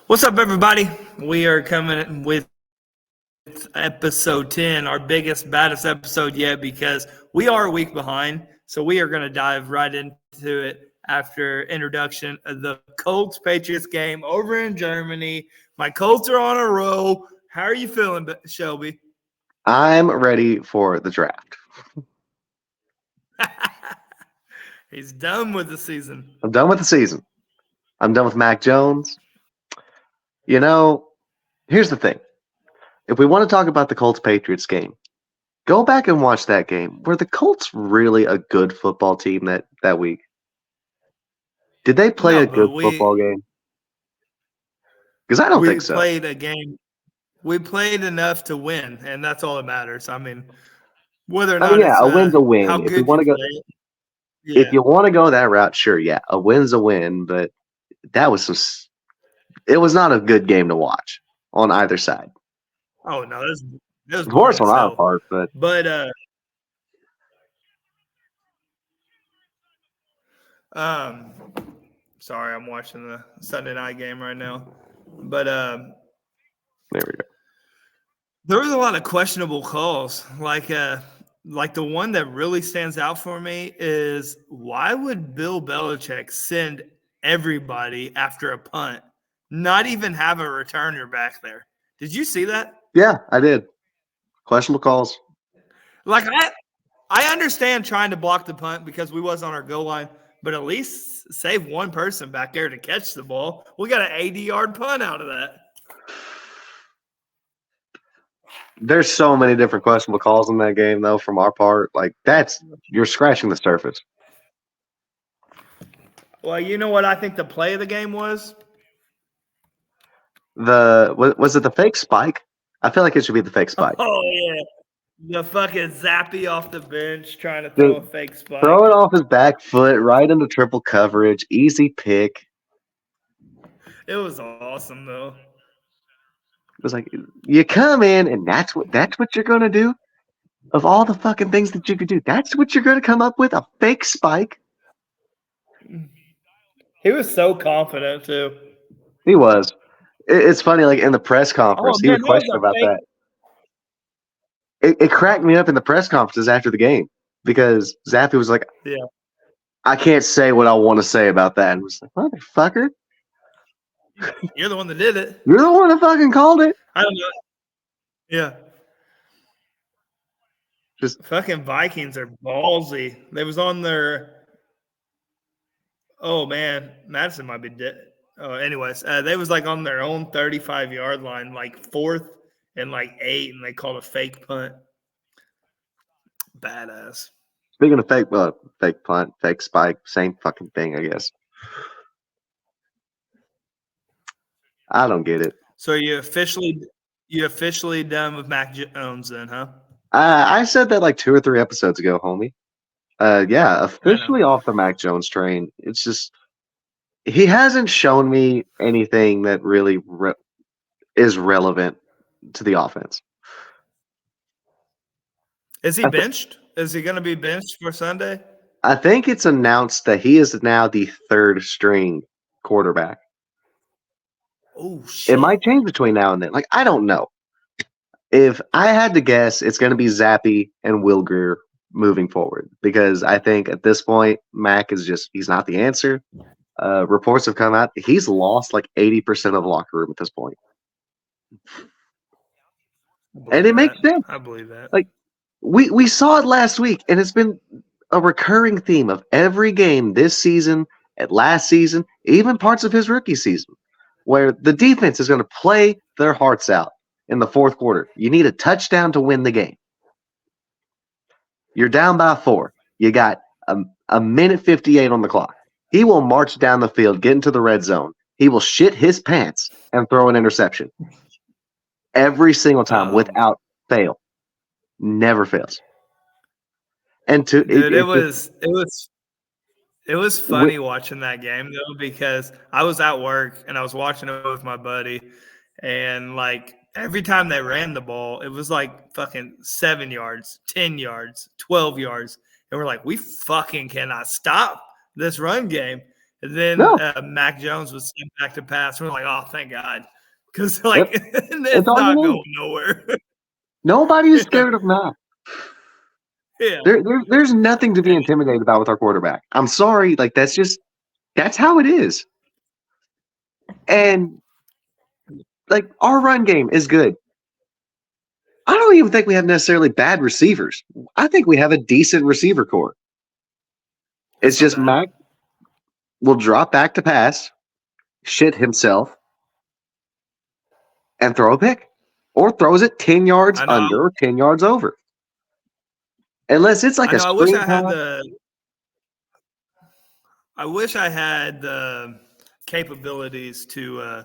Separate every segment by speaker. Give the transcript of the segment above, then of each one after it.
Speaker 1: What's up, everybody? We are coming with episode 10, our biggest, baddest episode yet, because we are a week behind. So we are going to dive right into it after introduction of the Colts Patriots game over in Germany. My Colts are on a roll. How are you feeling, Shelby?
Speaker 2: I'm ready for the draft.
Speaker 1: He's done with the season.
Speaker 2: I'm done with the season. I'm done with Mac Jones. You know, here's the thing. If we want to talk about the Colts-Patriots game, go back and watch that game. Were the Colts really a good football team that week? Did they play a good football game? Because I don't think so.
Speaker 1: We played a game. We played enough to win, and that's all that matters. I mean, whether or not
Speaker 2: a win's a win.
Speaker 1: how
Speaker 2: If
Speaker 1: good
Speaker 2: you want to go, if you want to go that route, sure, yeah, a win's a win. But that was it was not a good game to watch on either side.
Speaker 1: Oh no, it was
Speaker 2: of course on our part, but
Speaker 1: sorry, I'm watching the Sunday night game right now. But
Speaker 2: there we go.
Speaker 1: There was a lot of questionable calls. Like the one that really stands out for me is, why would Bill Belichick send everybody after a punt, not even have a returner back there? Did you see that?
Speaker 2: Yeah, I did. Questionable calls.
Speaker 1: Like, I understand trying to block the punt because we was on our goal line, but at least save one person back there to catch the ball. We got an 80-yard punt out of that.
Speaker 2: There's so many different questionable calls in that game, though, from our part. Like, you're scratching the surface.
Speaker 1: Well, you know what I think the play of the game was?
Speaker 2: Was it the fake spike? I feel like it should be the fake spike.
Speaker 1: Oh, yeah. The fucking Zappy off the bench trying to throw a fake spike.
Speaker 2: Throw it off his back foot right into triple coverage. Easy pick.
Speaker 1: It was awesome, though.
Speaker 2: It was like, you come in and that's what you're gonna do? Of all the fucking things that you could do, that's what you're gonna come up with? A fake spike?
Speaker 1: He was so confident, too.
Speaker 2: He was. It's funny, like in the press conference, he was questioned about that. It cracked me up in the press conferences after the game because Zappy was like,
Speaker 1: "Yeah,
Speaker 2: I can't say what I want to say about that." And I was like, "Motherfucker,
Speaker 1: you're the one that did it.
Speaker 2: You're the one that fucking called it."
Speaker 1: I don't know. Yeah,
Speaker 2: just
Speaker 1: fucking Vikings are ballsy. They was on their. Oh man, Madison might be dead. Oh, anyways, they was like on their own 35-yard line, like 4th and like 8, and they called a fake punt. Badass.
Speaker 2: Speaking of fake punt, fake spike, same fucking thing, I guess. I don't get it.
Speaker 1: So you officially done with Mac Jones then, huh?
Speaker 2: I said that like 2 or 3 episodes ago, homie. Yeah, officially off the Mac Jones train. It's just he hasn't shown me anything that really is relevant to the offense.
Speaker 1: Is he benched? Is he going to be benched for Sunday?
Speaker 2: I think it's announced that he is now the 3rd string quarterback.
Speaker 1: Oh, shit.
Speaker 2: It might change between now and then. Like, I don't know. If I had to guess, it's going to be Zappy and Will Grier moving forward because I think at this point, Mac is he's not the answer. Reports have come out. He's lost like 80% of the locker room at this point. And it makes sense.
Speaker 1: I believe that.
Speaker 2: Like, we saw it last week, and it's been a recurring theme of every game this season, and last season, even parts of his rookie season, where the defense is going to play their hearts out in the 4th quarter. You need a touchdown to win the game. You're down by 4. You got a minute 58 on the clock. He will march down the field, get into the red zone. He will shit his pants and throw an interception. Every single time without fail. Never fails. And
Speaker 1: it was funny watching that game though, because I was at work and I was watching it with my buddy, and like every time they ran the ball, it was like fucking 7 yards, 10 yards, 12 yards. And we're like, we fucking cannot stop this run game. And then
Speaker 2: No.
Speaker 1: Mac Jones was sent back to pass. We're like, oh, thank God. Because,
Speaker 2: Yep.
Speaker 1: it's
Speaker 2: all you
Speaker 1: not
Speaker 2: need.
Speaker 1: going nowhere.
Speaker 2: Nobody is scared of Mac.
Speaker 1: Yeah.
Speaker 2: There's nothing to be intimidated about with our quarterback. I'm sorry. That's how it is. And, our run game is good. I don't even think we have necessarily bad receivers. I think we have a decent receiver core. It's just Mac will drop back to pass, shit himself, and throw a pick. Or throws it 10 yards under or 10 yards over. Unless it's like a screen pass.
Speaker 1: I wish I had the capabilities to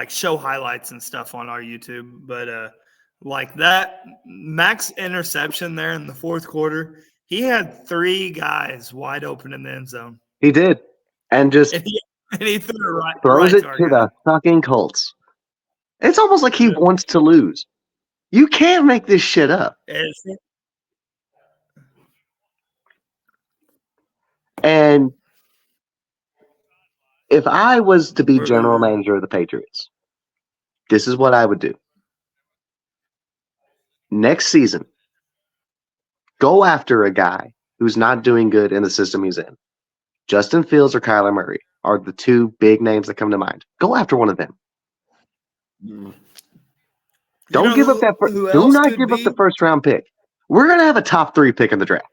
Speaker 1: show highlights and stuff on our YouTube, but like that Max interception there in the fourth quarter, he had 3 guys wide open in the end zone.
Speaker 2: He did, and just
Speaker 1: he threw it
Speaker 2: throws
Speaker 1: right
Speaker 2: it to the fucking Colts. It's almost like he wants to lose. You can't make this shit up. And if I was to be general manager of the Patriots, this is what I would do. Next season, go after a guy who's not doing good in the system he's in. Justin Fields or Kyler Murray are the 2 big names that come to mind. Go after one of them. Don't give up that. Do not give up the first round pick. We're going to have a top 3 pick in the draft.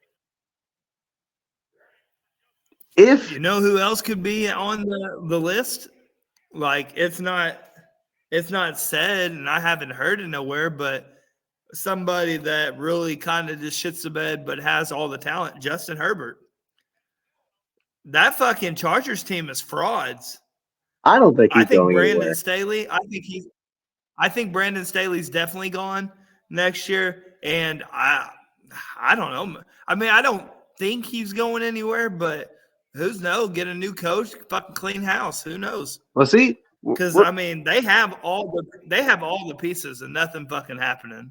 Speaker 2: If
Speaker 1: you know who else could be on the list, it's not said, and I haven't heard it nowhere, but somebody that really kind of just shits the bed but has all the talent, Justin Herbert. That fucking Chargers team is frauds.
Speaker 2: I don't think he's going
Speaker 1: Brandon
Speaker 2: anywhere.
Speaker 1: Staley. I think Brandon Staley's definitely gone next year, and I don't know. I mean, I don't think he's going anywhere, but who's know? Get a new coach, fucking clean house. Who knows?
Speaker 2: Well, see,
Speaker 1: because I mean, they have all the pieces and nothing fucking happening.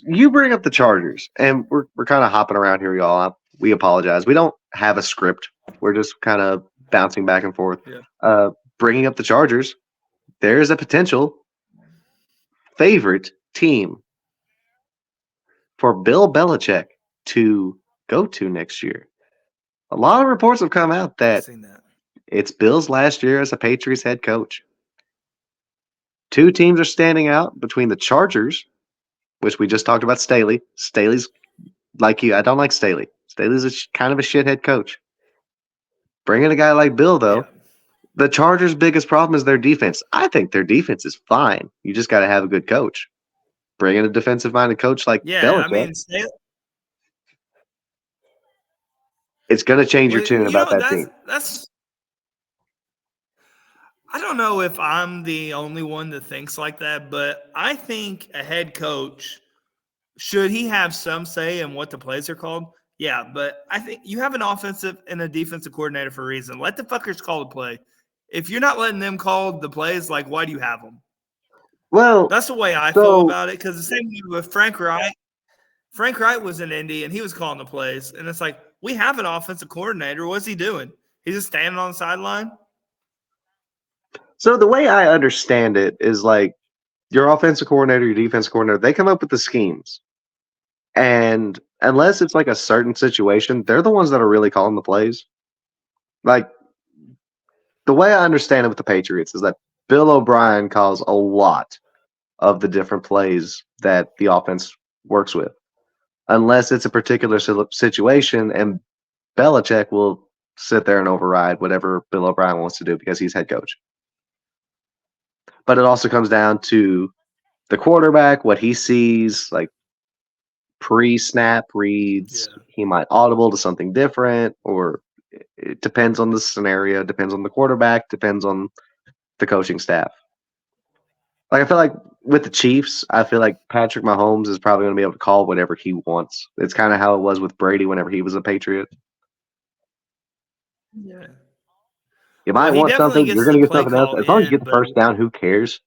Speaker 2: You bring up the Chargers, and we're kind of hopping around here, y'all. We apologize. We don't have a script. We're just kind of bouncing back and forth.
Speaker 1: Yeah.
Speaker 2: Bringing up the Chargers, there is a potential favorite team for Bill Belichick to go to next year. A lot of reports have come out that it's Bill's last year as a Patriots head coach. 2 teams are standing out between the Chargers, which we just talked about Staley. Staley's like you. I don't like Staley. Staley's kind of a shithead coach. Bringing a guy like Bill, though, the Chargers' biggest problem is their defense. I think their defense is fine. You just got to have a good coach. Bringing a defensive-minded coach like Belichick,
Speaker 1: I mean,
Speaker 2: it's going to change your tune about that team.
Speaker 1: I don't know if I'm the only one that thinks like that, but I think a head coach, should he have some say in what the plays are called? Yeah, but I think you have an offensive and a defensive coordinator for a reason. Let the fuckers call the play. If you're not letting them call the plays, why do you have them?
Speaker 2: Well,
Speaker 1: that's the way I feel about it, because the same thing with Frank Wright. Frank Wright was in Indy, and he was calling the plays. And it's like, we have an offensive coordinator. What's he doing? He's just standing on the sideline?
Speaker 2: So the way I understand it is your offensive coordinator, your defensive coordinator, they come up with the schemes. And unless it's a certain situation, they're the ones that are really calling the plays. The way I understand it with the Patriots is that Bill O'Brien calls a lot of the different plays that the offense works with. Unless it's a particular situation, and Belichick will sit there and override whatever Bill O'Brien wants to do because he's head coach. But it also comes down to the quarterback, what he sees, pre-snap reads. Yeah. He might audible to something different, or it depends on the scenario, depends on the quarterback, depends on the coaching staff. I feel like with the Chiefs, I feel like Patrick Mahomes is probably going to be able to call whatever he wants. It's kind of how it was with Brady whenever he was a Patriot.
Speaker 1: Yeah.
Speaker 2: You might want something, you're going to get something else. As long as you get the first down, who cares?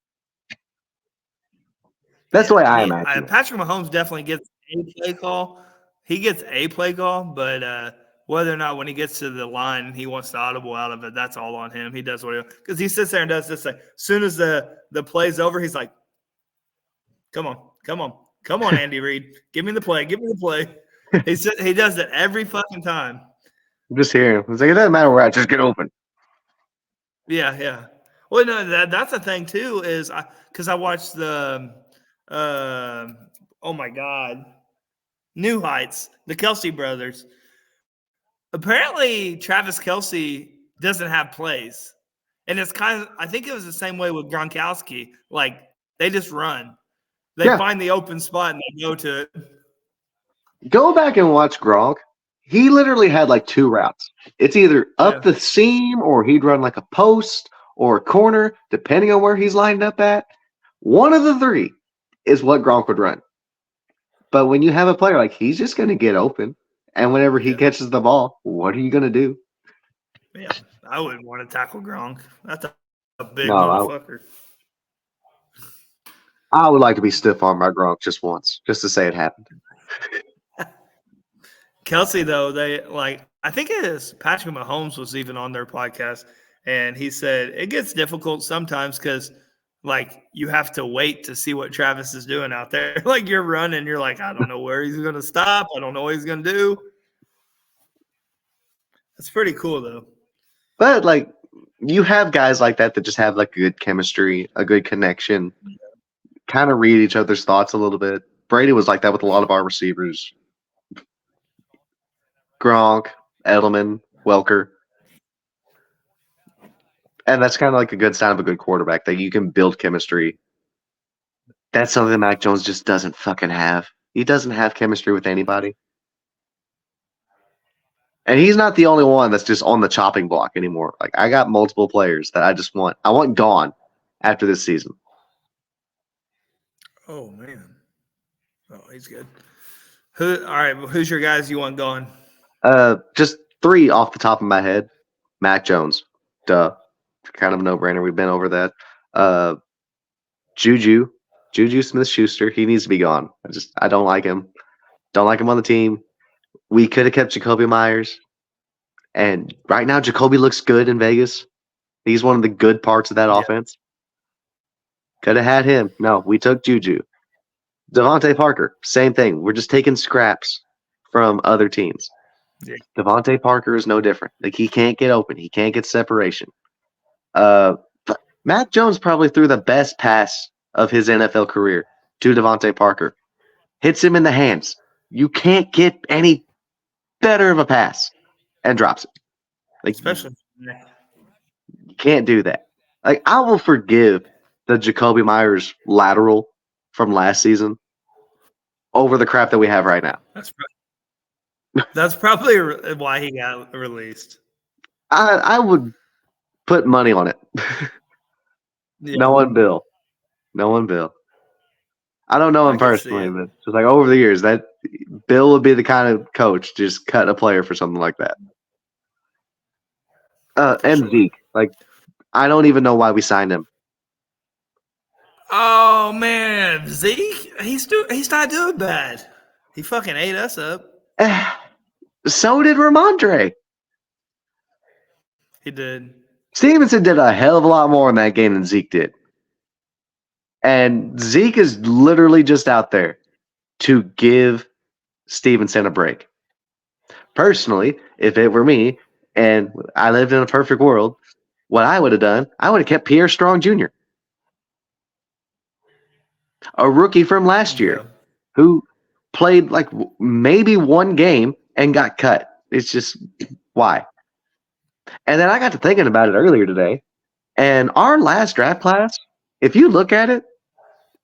Speaker 2: That's the way I imagine it.
Speaker 1: Patrick Mahomes definitely gets a play call. He gets a play call, but whether or not when he gets to the line he wants to audible out of it, that's all on him. He does what because he sits there and does this. Like, as soon as the play's over, he's like, "Come on, come on, come on, Andy Reid, give me the play, give me the play." He does it every fucking time.
Speaker 2: I'm just here. It's like, it doesn't matter where I just get open.
Speaker 1: Yeah, yeah. Well, no, that's the thing too. Is because I watched the, oh my god, New Heights, the Kelsey brothers. Apparently, Travis Kelsey doesn't have plays, and it's kind of. I think it was the same way with Gronkowski. Like they just run. They
Speaker 2: Yeah.
Speaker 1: find the open spot and they go to it.
Speaker 2: Go back and watch Gronk. He literally had like 2 routes. It's either up the seam or he'd run like a post or a corner, depending on where he's lined up at. One of the 3 is what Gronk would run. But when you have a player like he's just going to get open, and whenever he catches the ball, what are you going to do?
Speaker 1: Yeah, I wouldn't want to tackle Gronk. That's a big
Speaker 2: No,
Speaker 1: motherfucker.
Speaker 2: I would like to be stiff-armed by Gronk just once, just to say it happened.
Speaker 1: Kelsey, though, I think it is Patrick Mahomes was even on their podcast, and he said it gets difficult sometimes because, like, you have to wait to see what Travis is doing out there. Like, you're running, you're like, I don't know where he's going to stop. I don't know what he's going to do. That's pretty cool, though.
Speaker 2: But, like, you have guys like that just have, like, good chemistry, a good connection, kind of read each other's thoughts a little bit. Brady was like that with a lot of our receivers. Gronk, Edelman, Welker. And that's kind of like a good sign of a good quarterback, that you can build chemistry. That's something Mac Jones just doesn't fucking have. He doesn't have chemistry with anybody. And he's not the only one that's just on the chopping block anymore. Like, I got multiple players that I want gone after this season.
Speaker 1: Oh, man. Oh, he's good. All right, who's your guys you want gone?
Speaker 2: Just 3 off the top of my head. Mac Jones. Duh. Kind of a no-brainer. We've been over that. Juju Smith-Schuster. He needs to be gone. I don't like him. Don't like him on the team. We could have kept Jacoby Myers. And right now, Jacoby looks good in Vegas. He's one of the good parts of that offense. Could have had him. No, we took Juju. Devontae Parker, same thing. We're just taking scraps from other teams.
Speaker 1: Yeah.
Speaker 2: Devontae Parker is no different. Like, he can't get open. He can't get separation. Mac Jones probably threw the best pass of his NFL career to Devontae Parker. Hits him in the hands. You can't get any better of a pass, and drops it. Like,
Speaker 1: Especially.
Speaker 2: you can't do that. Like, I will forgive the Jacoby Myers lateral from last season over the crap that we have right now.
Speaker 1: That's probably why he got released.
Speaker 2: I would put money on it.
Speaker 1: Yeah.
Speaker 2: No one Bill. I don't know him personally, but just like over the years, that Bill would be the kind of coach to just cut a player for something like that. And Zeke, like, I don't even know why we signed him.
Speaker 1: Oh man, Zeke, he's not doing bad. He fucking ate us up.
Speaker 2: So did Ramondre.
Speaker 1: He did.
Speaker 2: Stevenson did a hell of a lot more in that game than Zeke did. And Zeke is literally just out there to give Stevenson a break. Personally, if it were me and I lived in a perfect world, what I would have done, I would have kept Pierre Strong Jr., a rookie from last year who played like maybe one game and got cut. It's just, why? And then I got to thinking about it earlier today, and our last draft class, if you look at it,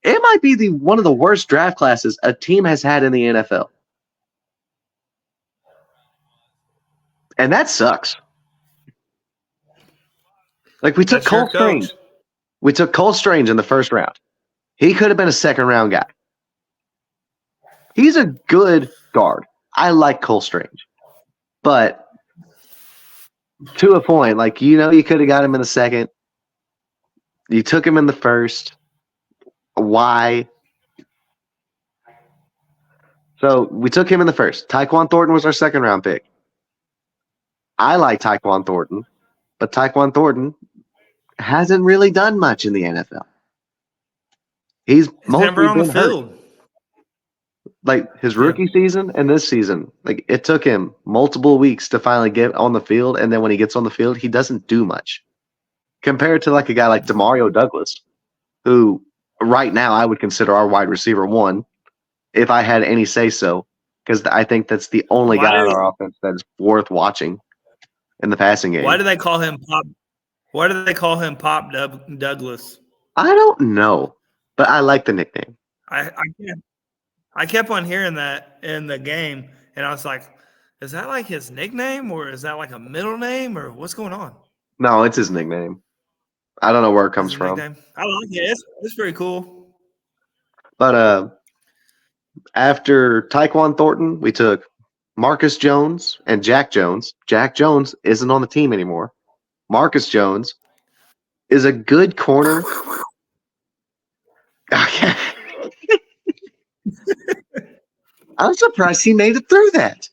Speaker 2: it might be one of the worst draft classes a team has had in the NFL. And that sucks. Like, we took Cole Strange. We took Cole Strange in the first round. He could have been a second-round guy. He's a good guard. I like Cole Strange. But to a point, like, you could have got him in the second. You took him in the first. Why? So we took him in the first. Tyquan Thornton was our second-round pick. I like Tyquan Thornton, but Tyquan Thornton hasn't really done much in the NFL. He's
Speaker 1: He's never
Speaker 2: mostly
Speaker 1: on the
Speaker 2: been hurt.
Speaker 1: field.
Speaker 2: Like his
Speaker 1: Yeah.
Speaker 2: rookie season and this season, like it took him multiple weeks to finally get on the field, and then when he gets on the field, he doesn't do much. Compared to like a guy like Demario Douglas, who right now I would consider our wide receiver one, if I had any say so, because I think that's the only
Speaker 1: Why
Speaker 2: guy on
Speaker 1: do
Speaker 2: our offense that is worth watching in the passing
Speaker 1: why
Speaker 2: game.
Speaker 1: do they call him Pop? Why do they call him Pop Douglas?
Speaker 2: I don't know, but I like the nickname.
Speaker 1: I kept on hearing that in the game, and I was like, is that like his nickname, or is that like a middle name, or what's going on?
Speaker 2: No, it's his nickname. I don't know where it
Speaker 1: Is
Speaker 2: comes
Speaker 1: his
Speaker 2: from.
Speaker 1: nickname? I like it. It's pretty cool.
Speaker 2: But after Tyquan Thornton, we took Marcus Jones and Jack Jones. Jack Jones isn't on the team anymore. Marcus Jones is a good corner. Okay. I'm surprised he made it through that.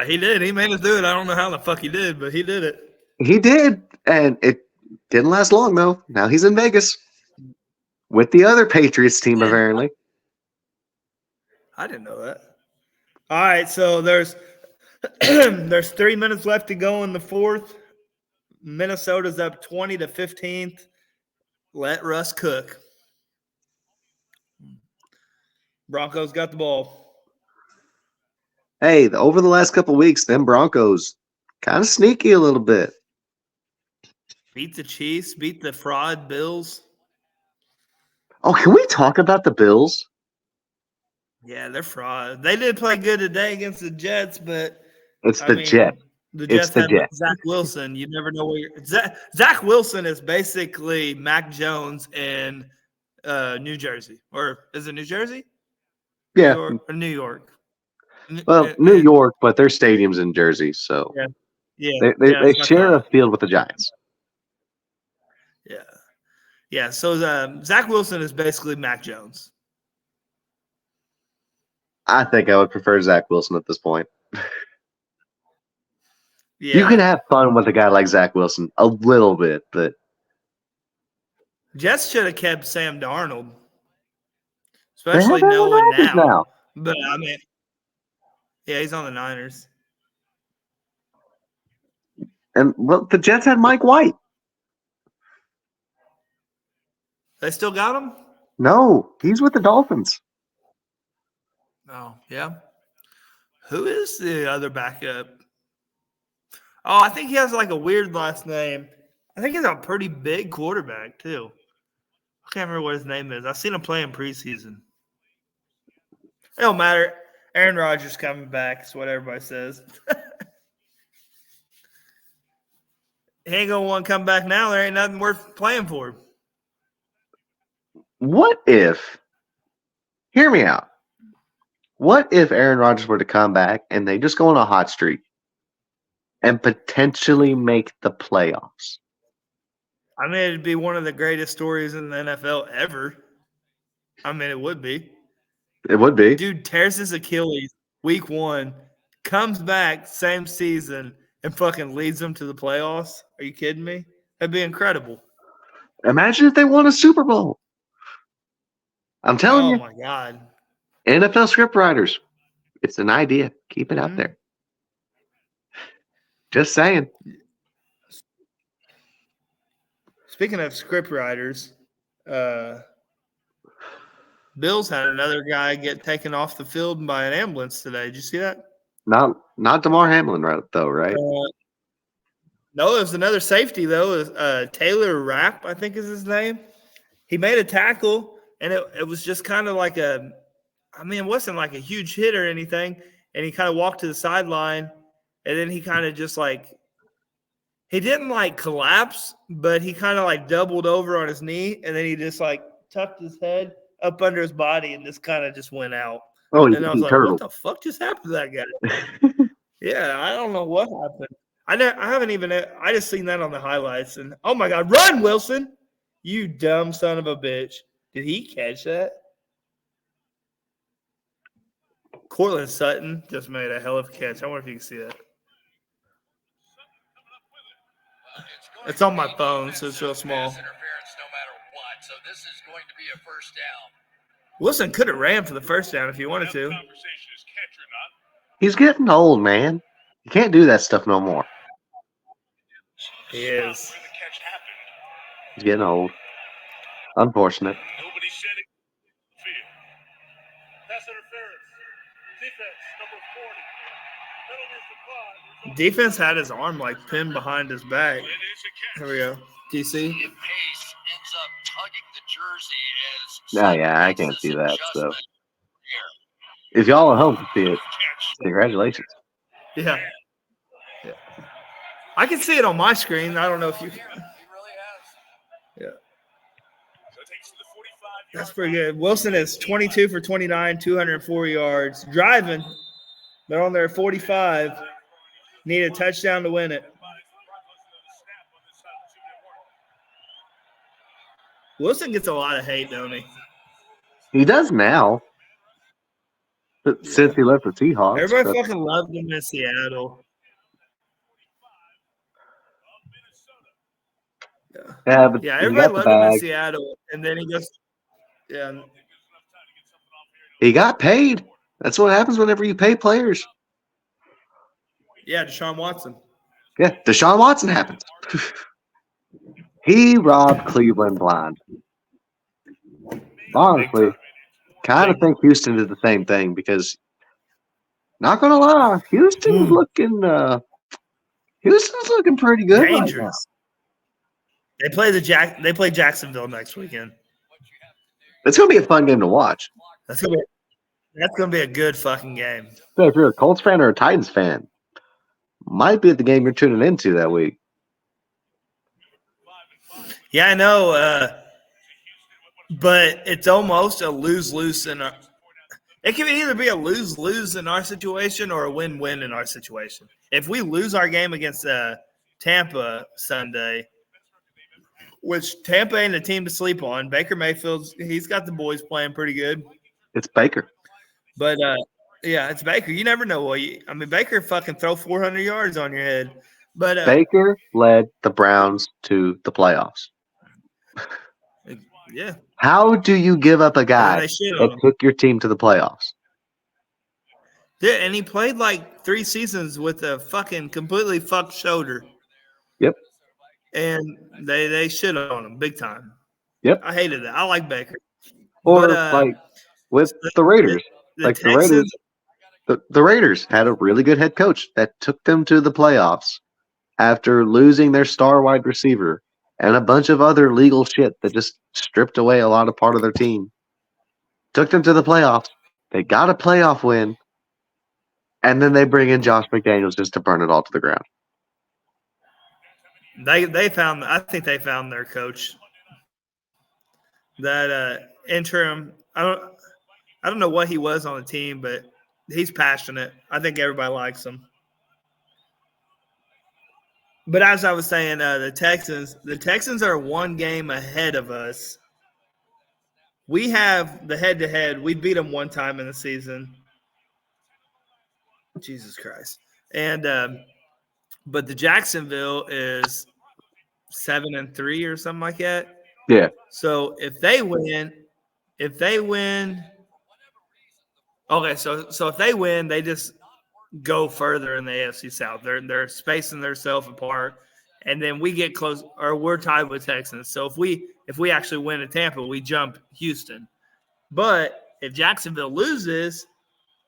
Speaker 1: He did. He made us do it. I don't know how the fuck he did, but he did it.
Speaker 2: He did, and it didn't last long, though. Now he's in Vegas with the other Patriots team,
Speaker 1: Yeah.
Speaker 2: apparently.
Speaker 1: I didn't know that. All right, so there's 3 minutes left to go in the fourth. Minnesota's up 20-15. Let Russ cook. Broncos got the ball.
Speaker 2: Hey, over the last couple weeks, them Broncos kind of sneaky a little bit.
Speaker 1: Beat the Chiefs, beat the fraud Bills.
Speaker 2: Oh, can we talk about the Bills?
Speaker 1: Yeah, they're fraud. They did play good today against the Jets, but
Speaker 2: It's
Speaker 1: I
Speaker 2: the
Speaker 1: mean,
Speaker 2: Jets.
Speaker 1: the
Speaker 2: It's
Speaker 1: Jets
Speaker 2: the
Speaker 1: had
Speaker 2: Jets.
Speaker 1: Zach Wilson. You never know where you're. Zach Wilson is basically Mac Jones in New Jersey, or is it New Jersey?
Speaker 2: Yeah.
Speaker 1: New York.
Speaker 2: Well, New York, but their stadium's in Jersey, so
Speaker 1: Yeah.
Speaker 2: they
Speaker 1: That's what I
Speaker 2: share a
Speaker 1: thought.
Speaker 2: field with the Giants.
Speaker 1: Yeah. So Zach Wilson is basically Mac Jones.
Speaker 2: I think I would prefer Zach Wilson at this point.
Speaker 1: Yeah.
Speaker 2: You can have fun with a guy like Zach Wilson a little bit, but
Speaker 1: Jets should have kept Sam Darnold,
Speaker 2: they have
Speaker 1: especially
Speaker 2: Aaron
Speaker 1: knowing
Speaker 2: Rodgers now.
Speaker 1: But I mean, yeah, he's on the Niners.
Speaker 2: And well, the Jets had Mike White.
Speaker 1: They still got him?
Speaker 2: No, he's with the Dolphins.
Speaker 1: Oh, yeah. Who is the other backup? Oh, I think he has like a weird last name. I think he's a pretty big quarterback too. I can't remember what his name is. I've seen him play in preseason. It don't matter. Aaron Rodgers coming back is what everybody says. He ain't gonna want to come back now. There ain't nothing worth playing for.
Speaker 2: What if? Hear me out. What if Aaron Rodgers were to come back and they just go on a hot streak and potentially make the playoffs?
Speaker 1: I mean, it'd be one of the greatest stories in the NFL ever. I mean, it would be.
Speaker 2: It would be.
Speaker 1: Dude tears his Achilles week 1, comes back same season, and fucking leads them to the playoffs. Are you kidding me? That'd be incredible.
Speaker 2: Imagine if they won a Super Bowl. I'm telling you.
Speaker 1: Oh, my God.
Speaker 2: NFL scriptwriters. It's an idea. Keep it out there. Just saying.
Speaker 1: Speaking of scriptwriters, Bills had another guy get taken off the field by an ambulance today. Did you see that?
Speaker 2: Not DeMar Hamlin, though, right?
Speaker 1: No, it was another safety, though. Taylor Rapp, I think is his name. He made a tackle, and it was just kind of like it wasn't like a huge hit or anything. And he kind of walked to the sideline, and then he kind of just he didn't collapse, but he kind of doubled over on his knee, and then he just tucked his head up under his body and just kind of just went out.
Speaker 2: Oh,
Speaker 1: and I was like,
Speaker 2: turtle.
Speaker 1: what the fuck just happened to that guy? Yeah, I don't know what happened. I just seen that on the highlights, and oh my God, run, Wilson! You dumb son of a bitch. Did he catch that? Cortland Sutton just made a hell of a catch. I wonder if you can see that. It's on my phone, so it's real small. Wilson could have ran for the first down if he wanted to.
Speaker 2: He's getting old, man. You can't do that stuff no more.
Speaker 1: He is.
Speaker 2: He's getting old. Unfortunate.
Speaker 1: Defense had his arm like pinned behind his back. Here we go. DC.
Speaker 2: Oh, yeah, I can't see that. So, if y'all at home can see it, congratulations.
Speaker 1: Yeah. I can see it on my screen. I don't know if you can. Yeah. That's pretty good. Wilson is 22 for 29, 204 yards. Driving. They're on their 45. Need a touchdown to win it. Wilson gets a lot of hate, don't he?
Speaker 2: He does now. Since he left the Seahawks.
Speaker 1: Everybody fucking loved him in Seattle.
Speaker 2: Yeah, but
Speaker 1: everybody loved him in Seattle, and then he goes. Yeah.
Speaker 2: He got paid. That's what happens whenever you pay players.
Speaker 1: Yeah, Deshaun Watson.
Speaker 2: Yeah, Deshaun Watson happens. He robbed Cleveland blind. Honestly, kind of think Houston did the same thing because, not gonna lie, Houston's looking pretty good
Speaker 1: Dangerous.
Speaker 2: right now.
Speaker 1: They play Jacksonville next weekend.
Speaker 2: It's gonna be a fun game to watch.
Speaker 1: That's gonna be a good fucking game.
Speaker 2: So if you're a Colts fan or a Titans fan, might be the game you're tuning into that week.
Speaker 1: Yeah, I know. But it's almost a lose-lose in our. It can either be a lose-lose in our situation or a win-win in our situation. If we lose our game against Tampa Sunday, which Tampa ain't a team to sleep on, Baker Mayfield's he's got the boys playing pretty good.
Speaker 2: It's Baker.
Speaker 1: But yeah, it's Baker. You never know. Baker fucking throw 400 yards on your head. But
Speaker 2: Baker led the Browns to the playoffs.
Speaker 1: Yeah.
Speaker 2: How do you give up a guy that took your team to the playoffs?
Speaker 1: Yeah, and he played like 3 seasons with a fucking completely fucked shoulder.
Speaker 2: Yep.
Speaker 1: And they shit on him big time.
Speaker 2: Yep.
Speaker 1: I hated that. I like Baker.
Speaker 2: Or like with the Raiders. The Raiders had a really good head coach that took them to the playoffs after losing their star wide receiver and a bunch of other legal shit that just stripped away a lot of part of their team. Took them to the playoffs. They got a playoff win. And then they bring in Josh McDaniels just to burn it all to the ground.
Speaker 1: I think they found their coach. That interim, I don't know what he was on the team, but he's passionate. I think everybody likes him. But as I was saying, the Texans are 1 game ahead of us. We have the head-to-head. We beat them 1 time in the season. Jesus Christ. And but the Jacksonville is 7-3 or something like that.
Speaker 2: Yeah.
Speaker 1: So if they win, okay. So if they win, they just go further in the AFC South. They're spacing themselves apart, and then we get close, or we're tied with Texans. So if we actually win at Tampa, we jump Houston. But if Jacksonville loses,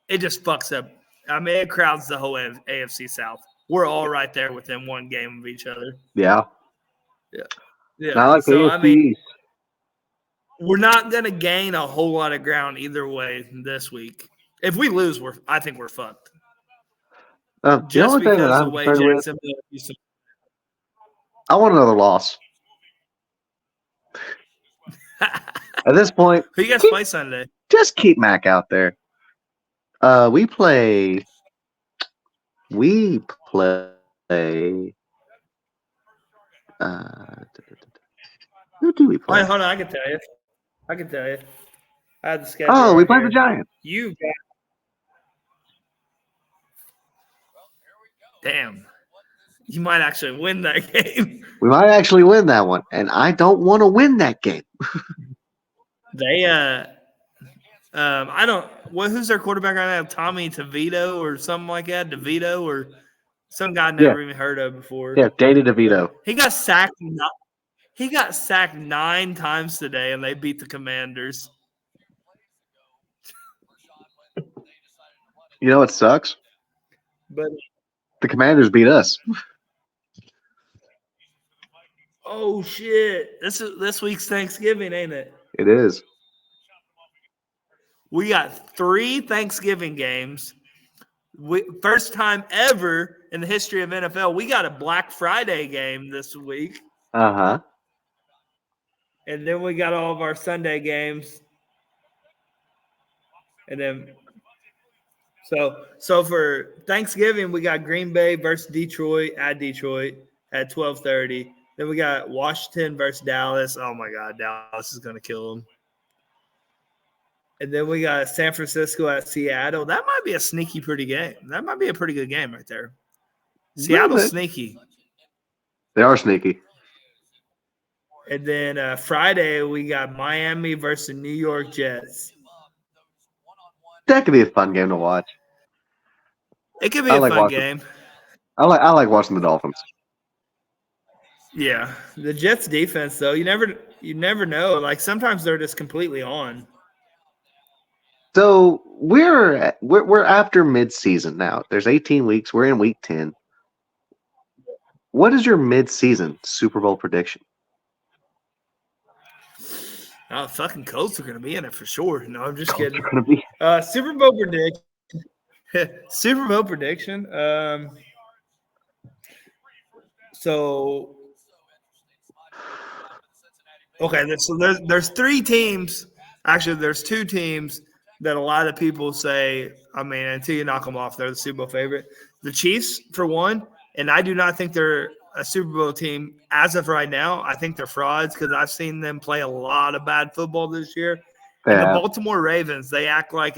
Speaker 1: it just fucks up. It crowds the whole AFC South. We're all right there within 1 game of each other.
Speaker 2: Yeah.
Speaker 1: Yeah.
Speaker 2: Not like
Speaker 1: so we're not gonna gain a whole lot of ground either way this week. If we lose, I think we're fucked. Just because of the way Jacksonville used to.
Speaker 2: I want another loss. At this point,
Speaker 1: who you guys play Sunday?
Speaker 2: Just keep Mac out there. We play. Who do we play?
Speaker 1: Wait, hold on, I can tell you. I had the schedule.
Speaker 2: Oh, we play the Giants.
Speaker 1: You got. Damn. You might actually win that game.
Speaker 2: We might actually win that one, and I don't want to win that game.
Speaker 1: They I don't. Who's their quarterback right now? Tommy DeVito or something like that. DeVito or some guy I never even heard of before.
Speaker 2: Yeah, Danny DeVito.
Speaker 1: He got sacked. He got sacked 9 times today, and they beat the Commanders.
Speaker 2: You know what sucks?
Speaker 1: But
Speaker 2: The Commanders beat us.
Speaker 1: oh shit! This week's Thanksgiving, ain't it?
Speaker 2: It is.
Speaker 1: We got 3 Thanksgiving games. First time ever in the history of NFL, we got a Black Friday game this week.
Speaker 2: Uh-huh.
Speaker 1: And then we got all of our Sunday games. And then so for Thanksgiving, we got Green Bay versus Detroit at 12:30. Then we got Washington versus Dallas. Oh my God, Dallas is gonna kill them. And then we got San Francisco at Seattle. That might be a sneaky pretty game. That might be a pretty good game right there. Seattle's sneaky.
Speaker 2: They are sneaky.
Speaker 1: And then Friday, we got Miami versus the New York Jets.
Speaker 2: That could be a fun game to watch.
Speaker 1: It could be a fun game.
Speaker 2: I like watching the Dolphins.
Speaker 1: Yeah, the Jets defense though, you never know. Like sometimes they're just completely on.
Speaker 2: So we're after midseason now. There's 18 weeks. We're in week 10. What is your midseason Super Bowl prediction?
Speaker 1: Oh, fucking Colts are going to be in it for sure. No, I'm just kidding.
Speaker 2: Be.
Speaker 1: Super Bowl prediction. Super Bowl prediction. So, okay, so there's 3 teams. Actually, there's 2 teams that a lot of people say, I mean, until you knock them off, they're the Super Bowl favorite. The Chiefs, for one, and I do not think they're a Super Bowl team as of right now. I think they're frauds because I've seen them play a lot of bad football this year. And the Baltimore Ravens, they act like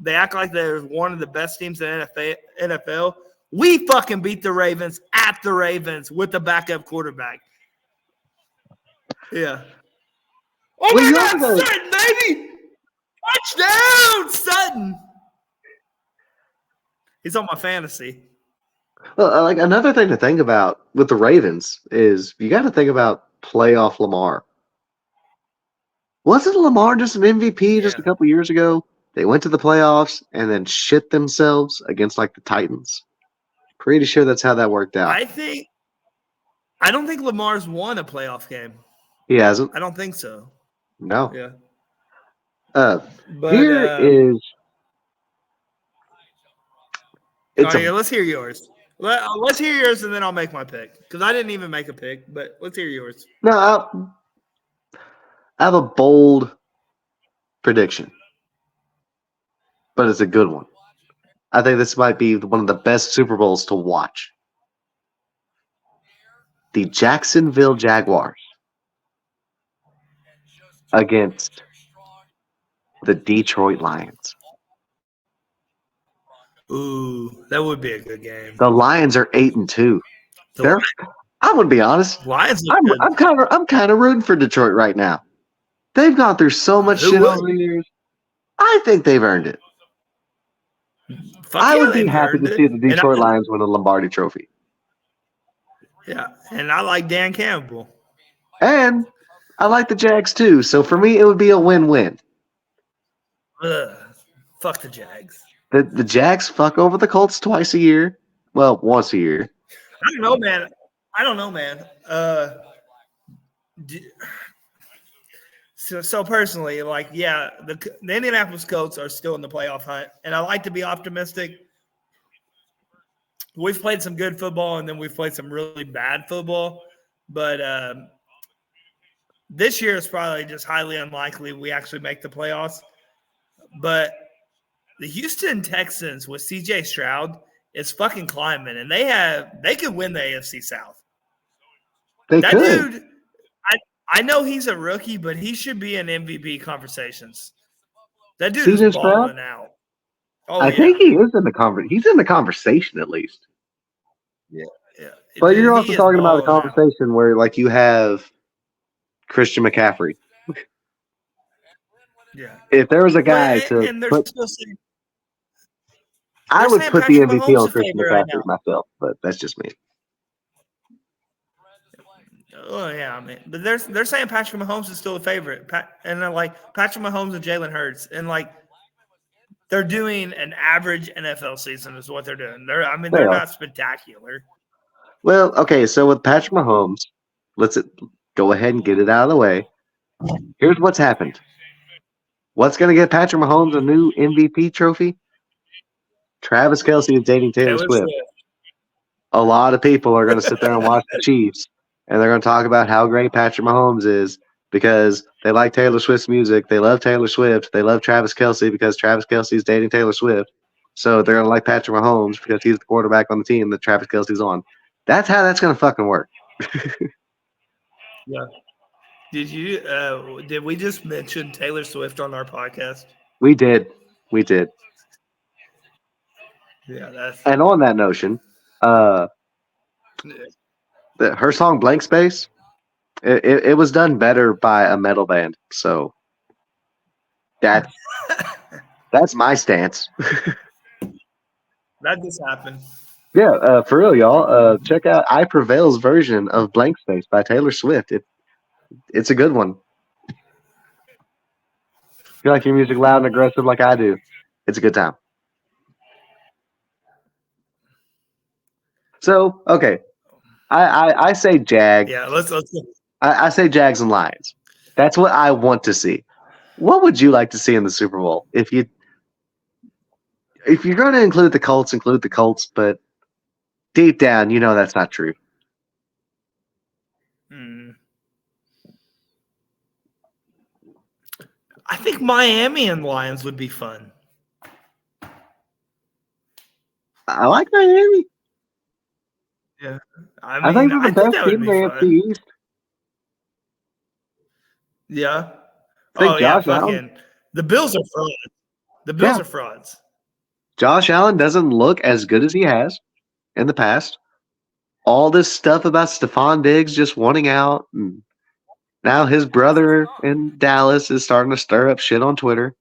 Speaker 1: they're one of the best teams in NFL. We fucking beat the Ravens at the Ravens with the backup quarterback. Yeah. Oh my God, Sutton, baby! Touchdown, Sutton! He's on my fantasy.
Speaker 2: Well, like another thing to think about with the Ravens is you got to think about playoff Lamar. Wasn't Lamar just an MVP just a couple years ago? They went to the playoffs and then shit themselves against like the Titans. Pretty sure that's how that worked out.
Speaker 1: I don't think Lamar's won a playoff game.
Speaker 2: He hasn't?
Speaker 1: I don't think so.
Speaker 2: No.
Speaker 1: Yeah.
Speaker 2: But is.
Speaker 1: Let's hear yours. Let's hear yours, and then I'll make my pick. Because I didn't even make a pick, but let's hear yours.
Speaker 2: No, I have a bold prediction. But it's a good one. I think this might be one of the best Super Bowls to watch. The Jacksonville Jaguars against the Detroit Lions.
Speaker 1: Ooh, that would be a good game.
Speaker 2: The Lions are 8-2. I'm gonna be honest.
Speaker 1: Lions.
Speaker 2: I'm kind of rooting for Detroit right now. They've gone through so much shit over the years. I think they've earned it. I would be happy to see the Detroit Lions win a Lombardi Trophy.
Speaker 1: Yeah, and I like Dan Campbell.
Speaker 2: And I like the Jags too. So for me, it would be a win-win.
Speaker 1: Fuck the Jags.
Speaker 2: The Jags fuck over the Colts twice a year. Well, once a year.
Speaker 1: I don't know, man. So personally, like, yeah, the Indianapolis Colts are still in the playoff hunt, and I like to be optimistic. We've played some good football, and then we've played some really bad football. But this year is probably just highly unlikely we actually make the playoffs. But the Houston Texans with C.J. Stroud is fucking climbing, and they could win the AFC South. Dude, I know he's a rookie, but he should be in MVP conversations. That dude is balling out. Oh,
Speaker 2: I think he is in the conversation. He's in the conversation at least. But you're
Speaker 1: Dude,
Speaker 2: also
Speaker 1: he is
Speaker 2: talking about a
Speaker 1: balling out.
Speaker 2: conversation where like you have Christian McCaffrey.
Speaker 1: Yeah.
Speaker 2: If there was a
Speaker 1: Well,
Speaker 2: guy to
Speaker 1: and they're
Speaker 2: put,
Speaker 1: still saying
Speaker 2: I
Speaker 1: they're
Speaker 2: would
Speaker 1: saying
Speaker 2: put the
Speaker 1: Patrick
Speaker 2: MVP
Speaker 1: Mahomes
Speaker 2: on
Speaker 1: is a
Speaker 2: Christian
Speaker 1: favorite right
Speaker 2: McCaffrey
Speaker 1: now.
Speaker 2: myself, but that's just me.
Speaker 1: Oh yeah, I mean, but they're saying Patrick Mahomes is still a favorite, and they're like Patrick Mahomes and Jalen Hurts, and like they're doing an average NFL season is what they're doing.
Speaker 2: They
Speaker 1: They're
Speaker 2: are.
Speaker 1: not spectacular.
Speaker 2: Well, okay, so with Patrick Mahomes, let's go ahead and get it out of the way. Here's what's happened. What's going to get Patrick Mahomes a new MVP trophy? Travis Kelce is dating Taylor
Speaker 1: Taylor
Speaker 2: Swift.
Speaker 1: Swift.
Speaker 2: A lot of people are going to sit there and watch the Chiefs, and they're going to talk about how great Patrick Mahomes is because they like Taylor Swift's music. They love Taylor Swift. They love Travis Kelce because Travis Kelce is dating Taylor Swift. So they're going to like Patrick Mahomes because he's the quarterback on the team that Travis Kelce's on. That's how that's going to fucking work.
Speaker 1: Yeah. Did we just mention Taylor Swift on our podcast?
Speaker 2: We did. We did.
Speaker 1: Yeah, that's
Speaker 2: And on that notion, her song Blank Space, it was done better by a metal band. So that's my stance.
Speaker 1: that just happened.
Speaker 2: Yeah, for real, y'all. Check out I Prevail's version of Blank Space by Taylor Swift. It's a good one. If you like your music loud and aggressive like I do, it's a good time. So, okay. I say Jag.
Speaker 1: Yeah, let's
Speaker 2: I say Jags and Lions. That's what I want to see. What would you like to see in the Super Bowl? If you're going to include the Colts, include the Colts, but deep down, you know that's not true.
Speaker 1: I think Miami and Lions would be fun.
Speaker 2: I like Miami.
Speaker 1: Yeah,
Speaker 2: I think they're the best
Speaker 1: that
Speaker 2: team
Speaker 1: would
Speaker 2: in
Speaker 1: be
Speaker 2: the
Speaker 1: fun.
Speaker 2: AFC East.
Speaker 1: Yeah.
Speaker 2: I think Josh
Speaker 1: fucking
Speaker 2: Allen.
Speaker 1: the Bills are frauds. The Bills are frauds.
Speaker 2: Josh Allen doesn't look as good as he has in the past. All this stuff about Stephon Diggs just wanting out, and now his brother in Dallas is starting to stir up shit on Twitter.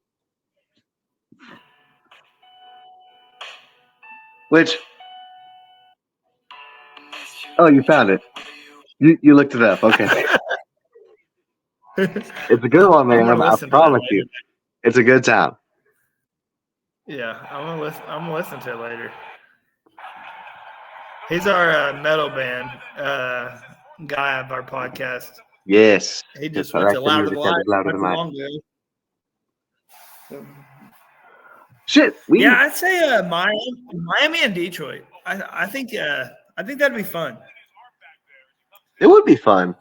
Speaker 2: Which, oh, you found it. You looked it up. Okay, it's a good one, man. I promise you, it's a good time.
Speaker 1: Yeah, I'm gonna listen to it later. He's our metal band guy of our podcast.
Speaker 2: Yes,
Speaker 1: He just
Speaker 2: I
Speaker 1: went
Speaker 2: like
Speaker 1: to
Speaker 2: the
Speaker 1: Louder
Speaker 2: music
Speaker 1: Than
Speaker 2: that
Speaker 1: Life
Speaker 2: is louder
Speaker 1: not
Speaker 2: than
Speaker 1: too
Speaker 2: life.
Speaker 1: long ago.
Speaker 2: Shit,
Speaker 1: Yeah, I'd say Miami and Detroit. I think that'd be fun.
Speaker 2: It would be fun.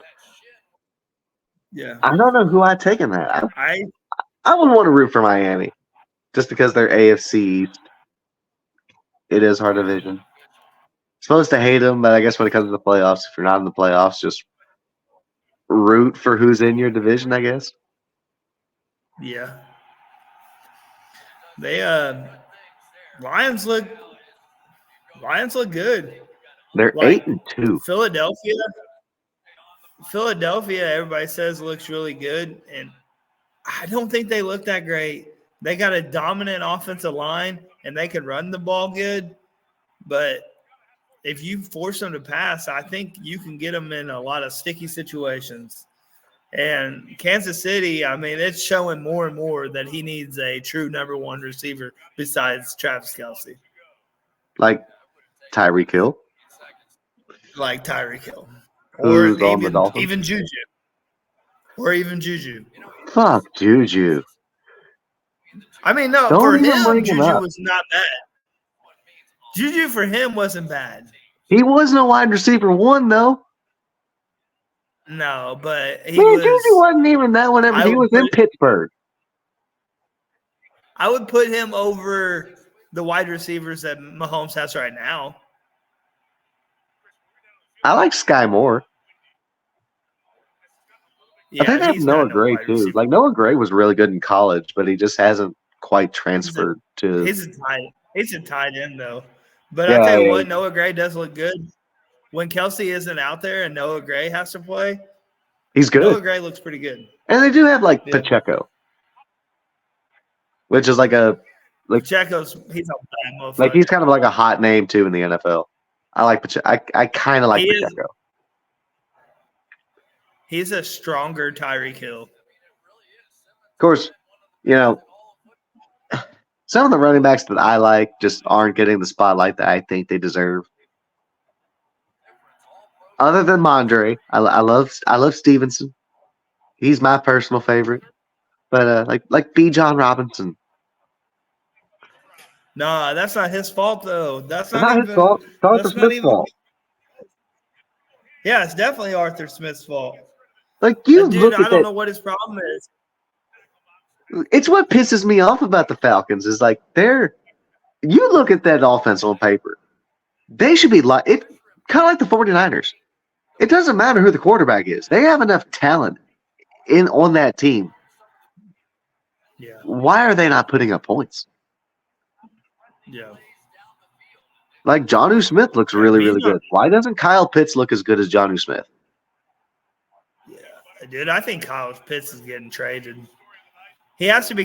Speaker 1: Yeah,
Speaker 2: I don't know who I'd take in that.
Speaker 1: I
Speaker 2: I would want to root for Miami just because they're AFC. It is hard division. Supposed to hate them, but I guess when it comes to the playoffs, if you're not in the playoffs, just root for who's in your division, I guess.
Speaker 1: yeah. They Lions look good.
Speaker 2: They're
Speaker 1: Like
Speaker 2: 8-2.
Speaker 1: Philadelphia, everybody says looks really good, and I don't think they look that great. They got a dominant offensive line, and they can run the ball good, but if you force them to pass, I think you can get them in a lot of sticky situations. And Kansas City, I mean, it's showing more and more that he needs a true number one receiver besides Travis Kelce.
Speaker 2: Like Tyreek Hill.
Speaker 1: Like Tyreek Hill.
Speaker 2: Who's on the Dolphins?
Speaker 1: Even Juju. Or even Juju.
Speaker 2: Fuck Juju.
Speaker 1: I mean, no,
Speaker 2: Don't
Speaker 1: for
Speaker 2: even
Speaker 1: him,
Speaker 2: bring him
Speaker 1: Juju
Speaker 2: up.
Speaker 1: was not bad. Juju for him wasn't bad.
Speaker 2: He wasn't a wide receiver one, though.
Speaker 1: No, but
Speaker 2: Juju wasn't even that whenever he was in Pittsburgh.
Speaker 1: I would put him over the wide receivers that Mahomes has right now.
Speaker 2: I like Sky Moore.
Speaker 1: Yeah,
Speaker 2: I think that's Noah Gray, too.
Speaker 1: Receiver.
Speaker 2: Like, Noah Gray was really good in college, but he just hasn't quite transferred to.
Speaker 1: He's a tight end, though. But I tell you what, Noah Gray does look good. when Kelsey isn't out there and Noah Gray has to play,
Speaker 2: He's good.
Speaker 1: Noah Gray looks pretty good.
Speaker 2: And they do have Pacheco, which is
Speaker 1: Pacheco's he's a bad motherfucker.
Speaker 2: he's kind of like a hot name too in the NFL. I like Pacheco. I kind of like Pacheco.
Speaker 1: He's a stronger Tyreek Hill.
Speaker 2: Of course, some of the running backs that I like just aren't getting the spotlight that I think they deserve. Other than Mondre, I love Stevenson. He's my personal favorite. But like B. John Robinson.
Speaker 1: Nah, that's not his fault though. That's
Speaker 2: not his fault. It's Arthur Smith's fault.
Speaker 1: Yeah, it's definitely Arthur Smith's fault.
Speaker 2: Dude,
Speaker 1: I don't know what his problem is.
Speaker 2: It's what pisses me off about the Falcons is you look at that offense on paper, they should be kind of like the 49ers. It doesn't matter who the quarterback is. They have enough talent on that team.
Speaker 1: Yeah.
Speaker 2: Why are they not putting up points?
Speaker 1: Yeah.
Speaker 2: Like Jonnu Smith looks really, really good. Why doesn't Kyle Pitts look as good as Jonnu Smith?
Speaker 1: Yeah, dude, I think Kyle Pitts is getting traded. He has to be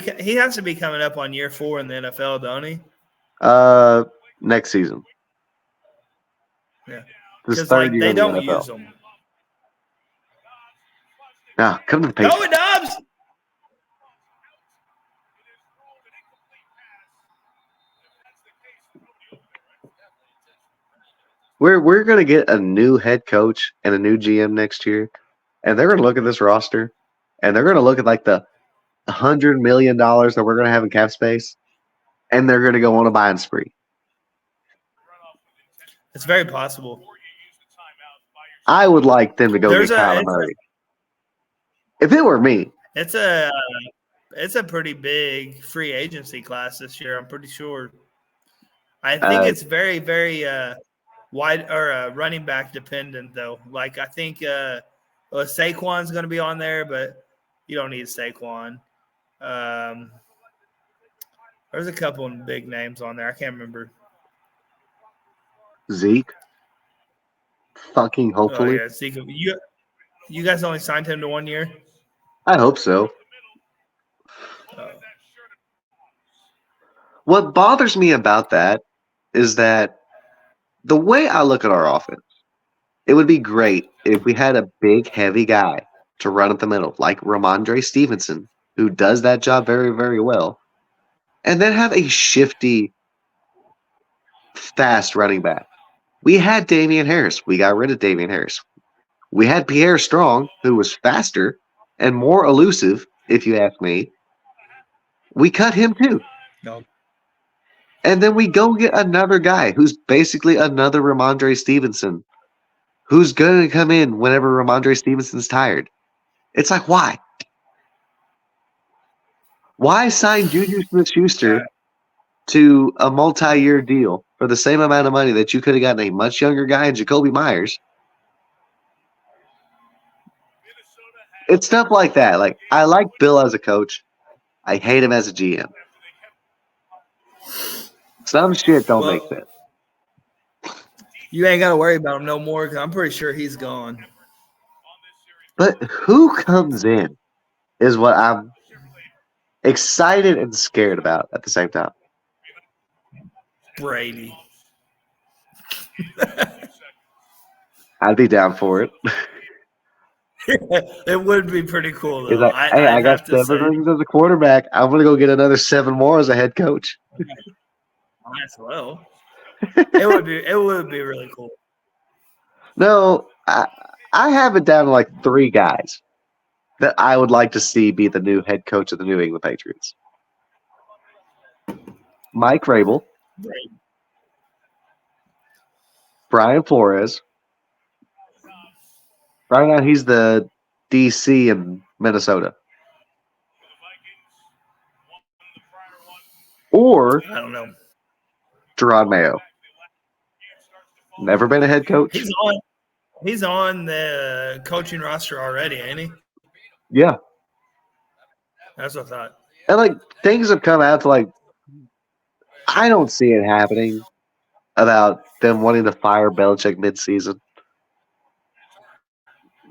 Speaker 1: coming up on year 4 in the NFL, don't he?
Speaker 2: Next season.
Speaker 1: Yeah.
Speaker 2: His third year
Speaker 1: they
Speaker 2: in the
Speaker 1: don't
Speaker 2: NFL.
Speaker 1: use them.
Speaker 2: Now, come to the Patriots.
Speaker 1: Go it, Dobbs!
Speaker 2: We're going to get a new head coach and a new GM next year, and they're going to look at this roster, and they're going to look at the $100 million that we're going to have in cap space, and they're going to go on a buying spree.
Speaker 1: It's very possible.
Speaker 2: I would like them to go get Kyler Murray. If it were me.
Speaker 1: It's a pretty big free agency class this year, I'm pretty sure. I think it's very, very wide or running back dependent, though. I think Saquon's going to be on there, but you don't need Saquon. There's a couple of big names on there. I can't remember.
Speaker 2: Zeke. Fucking hopefully.
Speaker 1: Oh, yeah, Zeke. You guys only signed him to 1 year?
Speaker 2: I hope so. What bothers me about that is that the way I look at our offense, it would be great if we had a big, heavy guy to run up the middle, like Ramondre Stevenson, who does that job very, very well, and then have a shifty, fast running back. We had Damian Harris. We got rid of Damian Harris. We had Pierre Strong, who was faster and more elusive, if you ask me. We cut him too.
Speaker 1: No.
Speaker 2: And then we go get another guy who's basically another Ramondre Stevenson, who's going to come in whenever Ramondre Stevenson's tired. It's like, why? Why sign Juju Smith-Schuster to a multi-year deal for the same amount of money that you could have gotten a much younger guy in Jacoby Myers? It's stuff like that. I like Bill as a coach. I hate him as a GM. Some shit don't make sense.
Speaker 1: You ain't got to worry about him no more because I'm pretty sure he's gone.
Speaker 2: But who comes in is what I'm excited and scared about at the same time.
Speaker 1: Brady.
Speaker 2: I'd be down for it.
Speaker 1: It would be pretty cool, though.
Speaker 2: Like, hey, I got 7 rings as a quarterback. I'm going to go get another 7 more as a head coach.
Speaker 1: Might as well. It would be really cool.
Speaker 2: No, I have it down to 3 guys that I would like to see be the new head coach of the New England Patriots. Mike Vrabel.
Speaker 1: Right.
Speaker 2: Brian Flores. Right now, he's the DC in Minnesota. Or
Speaker 1: I don't know.
Speaker 2: Gerard Mayo. Never been a head coach.
Speaker 1: He's on the coaching roster already, ain't he?
Speaker 2: Yeah.
Speaker 1: That's what I thought.
Speaker 2: And things have come out to I don't see it happening about them wanting to fire Belichick midseason.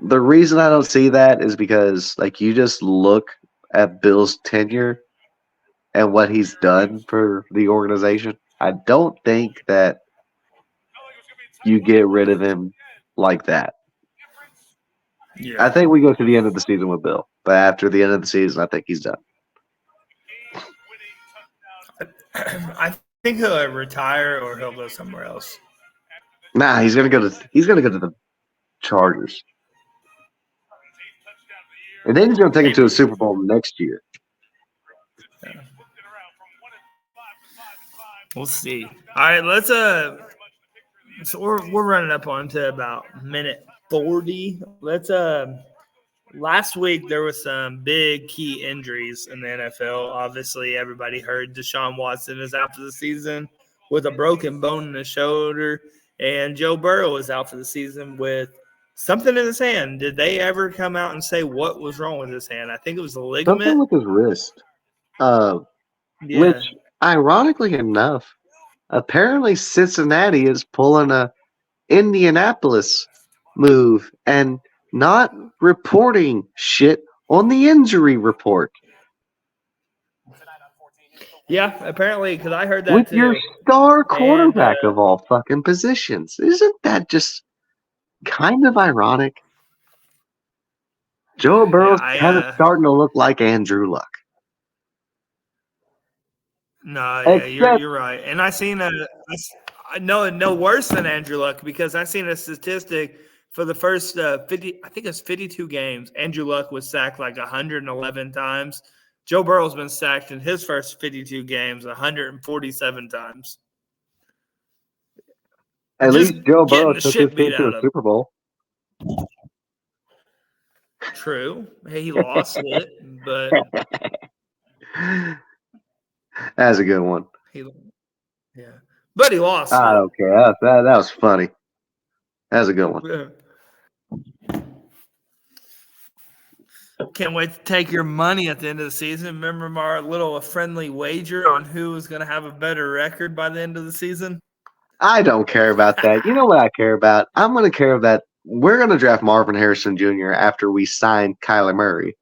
Speaker 2: The reason I don't see that is because, like, you just look at Bill's tenure and what he's done for the organization. I don't think that you get rid of him like that. I
Speaker 1: Yeah.
Speaker 2: think we go to the end of the season with Bill, but after the end of the season, I think he's done.
Speaker 1: I think he'll retire or he'll go somewhere else.
Speaker 2: Nah, he's gonna go to the Chargers, and then he's gonna take it to a
Speaker 1: Maybe.
Speaker 2: Super Bowl next year.
Speaker 1: Yeah. We'll see. All right, let's so we're running up on to about minute 40. Let's last week there was some big key injuries in the NFL. Obviously, everybody heard Deshaun Watson is out for the season with a broken bone in his shoulder, and Joe Burrow is out for the season with something in his hand. Did they ever come out and say what was wrong with his hand? I think it was a
Speaker 2: Something
Speaker 1: ligament.
Speaker 2: with his wrist,
Speaker 1: Yeah.
Speaker 2: which, ironically enough, apparently Cincinnati is pulling a Indianapolis move and not reporting shit on the injury report
Speaker 1: Yeah, apparently, because I heard
Speaker 2: with
Speaker 1: that
Speaker 2: your
Speaker 1: too.
Speaker 2: star
Speaker 1: And
Speaker 2: quarterback of all fucking positions. Isn't that just kind of ironic? Joe
Speaker 1: yeah,
Speaker 2: Burrow's kind of starting to look like Andrew Luck.
Speaker 1: no, yeah,
Speaker 2: Except,
Speaker 1: you're right. And I seen I know no worse than Andrew Luck because I seen a statistic for the first 50, I think it's 52 games. Andrew Luck was sacked like 111 times. Joe Burrow's been sacked in his first 52 games 147 times.
Speaker 2: at
Speaker 1: Just
Speaker 2: least Joe
Speaker 1: getting
Speaker 2: Burrow
Speaker 1: the
Speaker 2: took his
Speaker 1: shit
Speaker 2: team
Speaker 1: beat
Speaker 2: to a
Speaker 1: out of him.
Speaker 2: Super Bowl.
Speaker 1: True. Hey, he lost it, but
Speaker 2: That's a good one.
Speaker 1: he lost
Speaker 2: I
Speaker 1: it.
Speaker 2: don't care. That was funny. That's a good one.
Speaker 1: Can't wait to take your money at the end of the season. Remember our little friendly wager on who is going to have a better record by the end of the season?
Speaker 2: I don't care about that. You know what I care about? I'm going to care about we're going to draft Marvin Harrison Jr. after we sign Kyler Murray.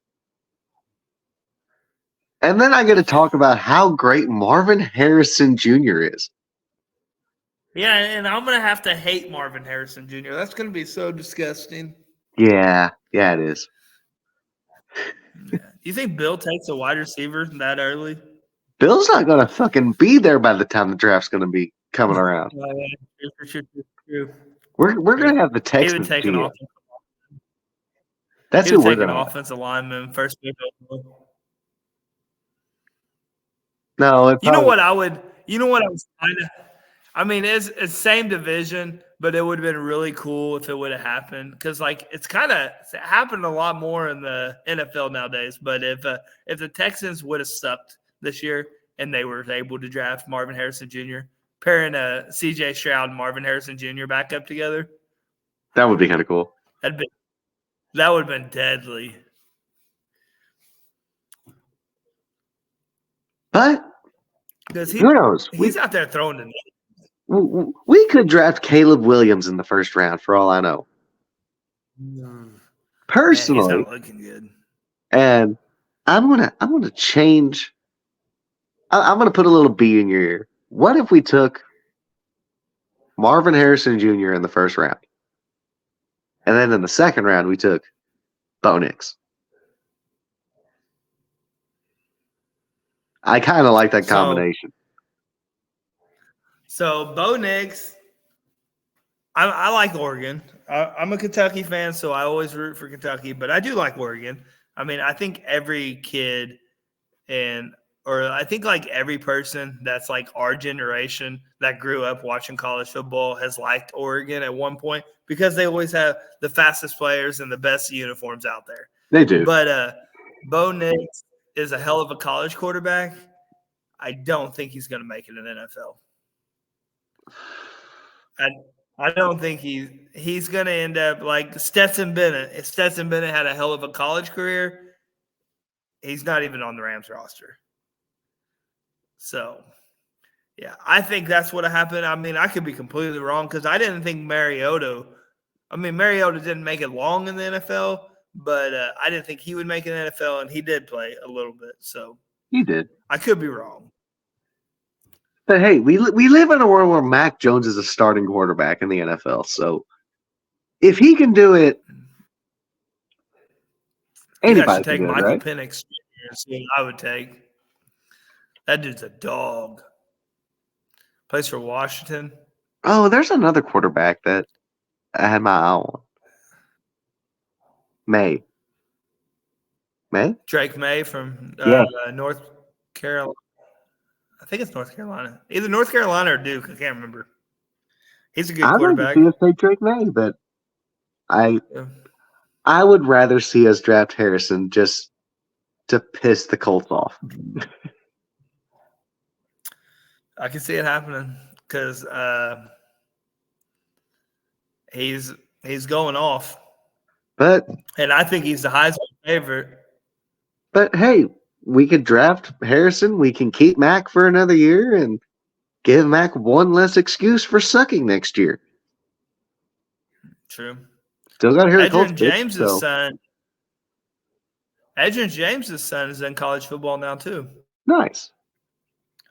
Speaker 2: And then I get to talk about how great Marvin Harrison Jr. is.
Speaker 1: Yeah, and I'm going to have to hate Marvin Harrison Jr. That's going to be so disgusting.
Speaker 2: Yeah, it is.
Speaker 1: Yeah. Do you think Bill takes a wide receiver that early?
Speaker 2: Bill's not going to fucking be there by the time the draft's going to be coming around.
Speaker 1: True.
Speaker 2: We're going to have the
Speaker 1: He would
Speaker 2: Texans
Speaker 1: take an
Speaker 2: GM.
Speaker 1: offensive.
Speaker 2: That's
Speaker 1: He
Speaker 2: who
Speaker 1: would
Speaker 2: we're
Speaker 1: take an
Speaker 2: going to have.
Speaker 1: offensive lineman first pick overall.
Speaker 2: No, it
Speaker 1: You know
Speaker 2: probably
Speaker 1: what I would? You know what I was kind of. I mean, it's same division, but it would have been really cool if it would have happened because, like, it's happened a lot more in the NFL nowadays. But if the Texans would have sucked this year and they were able to draft Marvin Harrison Jr., pairing C.J. Stroud and Marvin Harrison Jr. back up together,
Speaker 2: that would be kind of cool.
Speaker 1: that would have been deadly.
Speaker 2: But
Speaker 1: Because
Speaker 2: who knows?
Speaker 1: he's out there throwing the.
Speaker 2: We could draft Caleb Williams in the first round for all I know.
Speaker 1: Man, he's
Speaker 2: Personally,
Speaker 1: not looking good.
Speaker 2: and I'm gonna change. I'm gonna put a little bee in your ear. What if we took Marvin Harrison Jr. in the first round, and then in the second round we took Bo Nix? I kind of like that combination.
Speaker 1: So Bo Nix, I like Oregon. I'm a Kentucky fan, so I always root for Kentucky, but I do like Oregon. I mean, I think every kid or I think like every person that's like our generation that grew up watching college football has liked Oregon at one point because they always have the fastest players and the best uniforms out there.
Speaker 2: They do.
Speaker 1: But Bo Nix is a hell of a college quarterback. I don't think he's going to make it in the NFL. I don't think he's going to end up like Stetson Bennett. If Stetson Bennett had a hell of a college career, he's not even on the Rams roster. So, yeah, I think that's what happened. I mean, I could be completely wrong because I didn't think Mariota I mean, Mariota didn't make it long in the NFL, but I didn't think he would make it in the NFL, and he did play a little bit. So
Speaker 2: He did.
Speaker 1: I could be wrong.
Speaker 2: But hey, we live in a world where Mac Jones is a starting quarterback in the NFL. So if he can do it,
Speaker 1: You guys
Speaker 2: anybody
Speaker 1: should
Speaker 2: can
Speaker 1: take
Speaker 2: do it,
Speaker 1: Michael
Speaker 2: right?
Speaker 1: Penix Jr. and see what I would take. That dude's a dog. Plays for Washington.
Speaker 2: Oh, there's another quarterback that I had my eye on. May.
Speaker 1: Drake May from
Speaker 2: Yeah.
Speaker 1: North Carolina. I think it's North Carolina. Either North Carolina or Duke. I can't remember. He's a good
Speaker 2: I'd like to
Speaker 1: quarterback.
Speaker 2: see us take Drake May, but
Speaker 1: Yeah.
Speaker 2: I would rather see us draft Harrison just to piss the Colts off.
Speaker 1: I can see it happening because he's going off,
Speaker 2: But
Speaker 1: and I think he's the Heisman favorite.
Speaker 2: hey, we could draft Harrison. We can keep Mac for another year and give Mac one less excuse for sucking next year.
Speaker 1: True.
Speaker 2: Still got to hear the Colts
Speaker 1: Adrian
Speaker 2: pitch,
Speaker 1: James's
Speaker 2: so.
Speaker 1: son. Adrian James's son is in college football now too.
Speaker 2: Nice.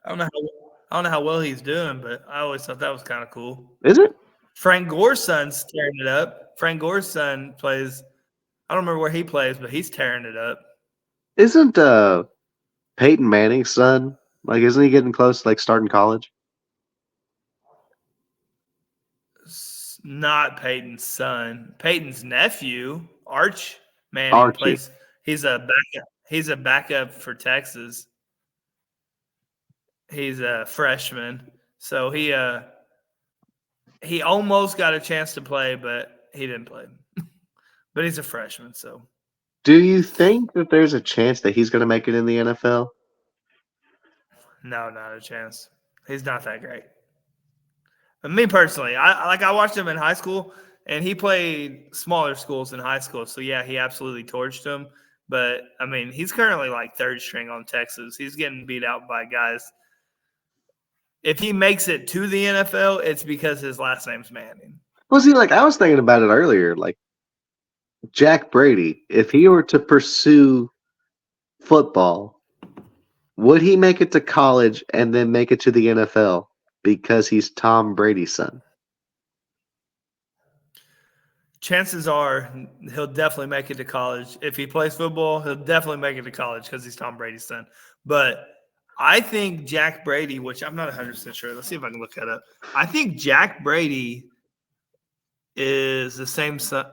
Speaker 1: I don't know how well he's doing, but I always thought that was kind of cool.
Speaker 2: Is it?
Speaker 1: Frank Gore's son's tearing it up. Frank Gore's son plays. I don't remember where he plays, but he's tearing it up.
Speaker 2: Isn't Peyton Manning's son, isn't he getting close to starting college?
Speaker 1: It's not Peyton's son. Peyton's nephew, Arch Manning,
Speaker 2: Archie.
Speaker 1: plays. He's a backup. He's a backup for Texas. He's a freshman, so he almost got a chance to play, but he didn't play. But he's a freshman, so.
Speaker 2: Do you think that there's a chance that he's going to make it in the NFL?
Speaker 1: No, not a chance. He's not that great. But me personally, I watched him in high school, and he played smaller schools in high school. So yeah, he absolutely torched them. But I mean, he's currently third string on Texas. He's getting beat out by guys. If he makes it to the NFL, it's because his last name's Manning.
Speaker 2: Well, see, I was thinking about it earlier. Jack Brady, if he were to pursue football, would he make it to college and then make it to the NFL because he's Tom Brady's son?
Speaker 1: Chances are he'll definitely make it to college. If he plays football, he'll definitely make it to college because he's Tom Brady's son. But I think Jack Brady, which I'm not 100% sure. Let's see if I can look that up. I think Jack Brady is the same son,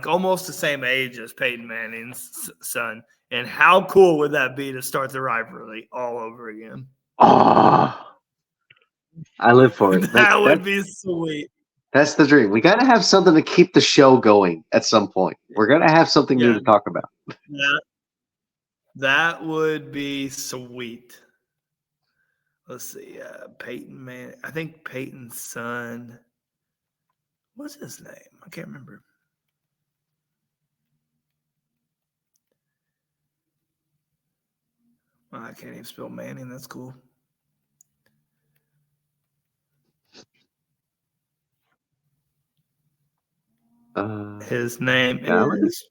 Speaker 1: almost the same age as Peyton Manning's son. And how cool would that be to start the rivalry all over again?
Speaker 2: Oh, I live for it.
Speaker 1: That would be sweet.
Speaker 2: That's the dream. We got to have something to keep the show going at some point. We're going to have something new to talk about.
Speaker 1: That would be sweet. Let's see. Peyton Manning. I think Peyton's son. What's his name? I can't remember. Well, I can't even spell Manning. That's cool. His name is.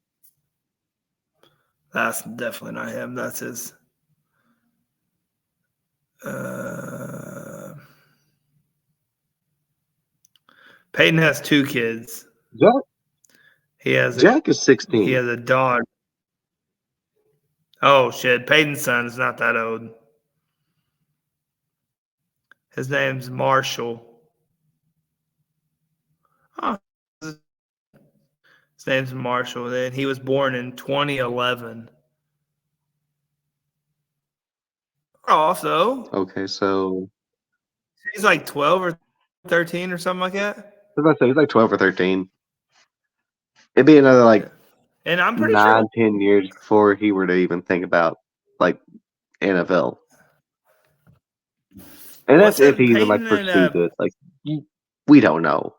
Speaker 1: That's definitely not him. That's his. Peyton has 2 kids.
Speaker 2: Jack is 16.
Speaker 1: He has a dog. Oh, shit. Peyton's son is not that old. His name's Marshall. Oh, his name's Marshall. Then he was born in 2011. Off, though.
Speaker 2: Okay, so.
Speaker 1: He's 12 or 13 or something like that.
Speaker 2: I was about to say, he's 12 or 13. It'd be another
Speaker 1: and I'm pretty
Speaker 2: 9,
Speaker 1: sure
Speaker 2: 10 years before he were to even think about NFL. And that's if he even pursues it. We don't know.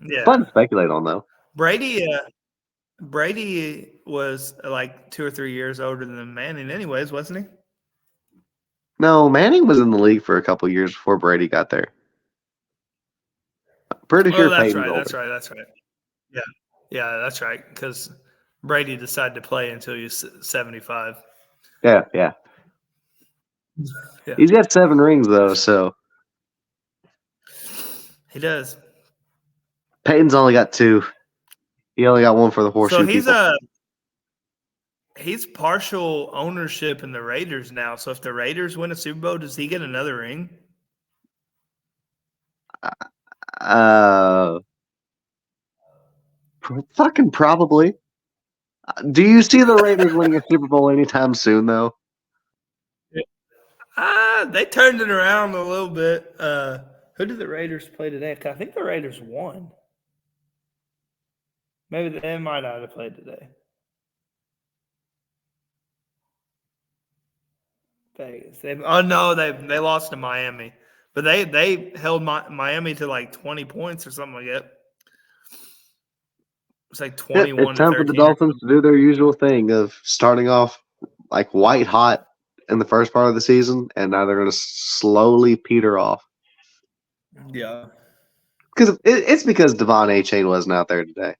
Speaker 1: Yeah.
Speaker 2: Fun to speculate on though.
Speaker 1: Brady was 2 or 3 years older than Manning anyways, wasn't he?
Speaker 2: No, Manning was in the league for a couple years before Brady got there. Pretty sure
Speaker 1: that's
Speaker 2: Peyton's
Speaker 1: right.
Speaker 2: older.
Speaker 1: That's right. Yeah. Yeah, that's right. Because Brady decided to play until he was 75.
Speaker 2: Yeah.
Speaker 1: Yeah.
Speaker 2: He's got 7 rings though, so
Speaker 1: He does.
Speaker 2: Peyton's only got 2. He only got 1 for the
Speaker 1: So
Speaker 2: horseshoe people.
Speaker 1: He's partial ownership in the Raiders now. So if the Raiders win a Super Bowl, does he get another ring?
Speaker 2: Fucking probably. Do you see the Raiders winning a Super Bowl anytime soon, though?
Speaker 1: They turned it around a little bit. Who did the Raiders play today? I think the Raiders won. Maybe they might not have played today. Vegas. They lost to Miami, but they held Miami to like 20 points or something like that. It's like 21
Speaker 2: It's time
Speaker 1: to
Speaker 2: for the
Speaker 1: 13.
Speaker 2: Dolphins to do their usual thing of starting off like white hot in the first part of the season, and now they're going to slowly peter off.
Speaker 1: Yeah.
Speaker 2: Because it's because Devon A-Chain wasn't out there today.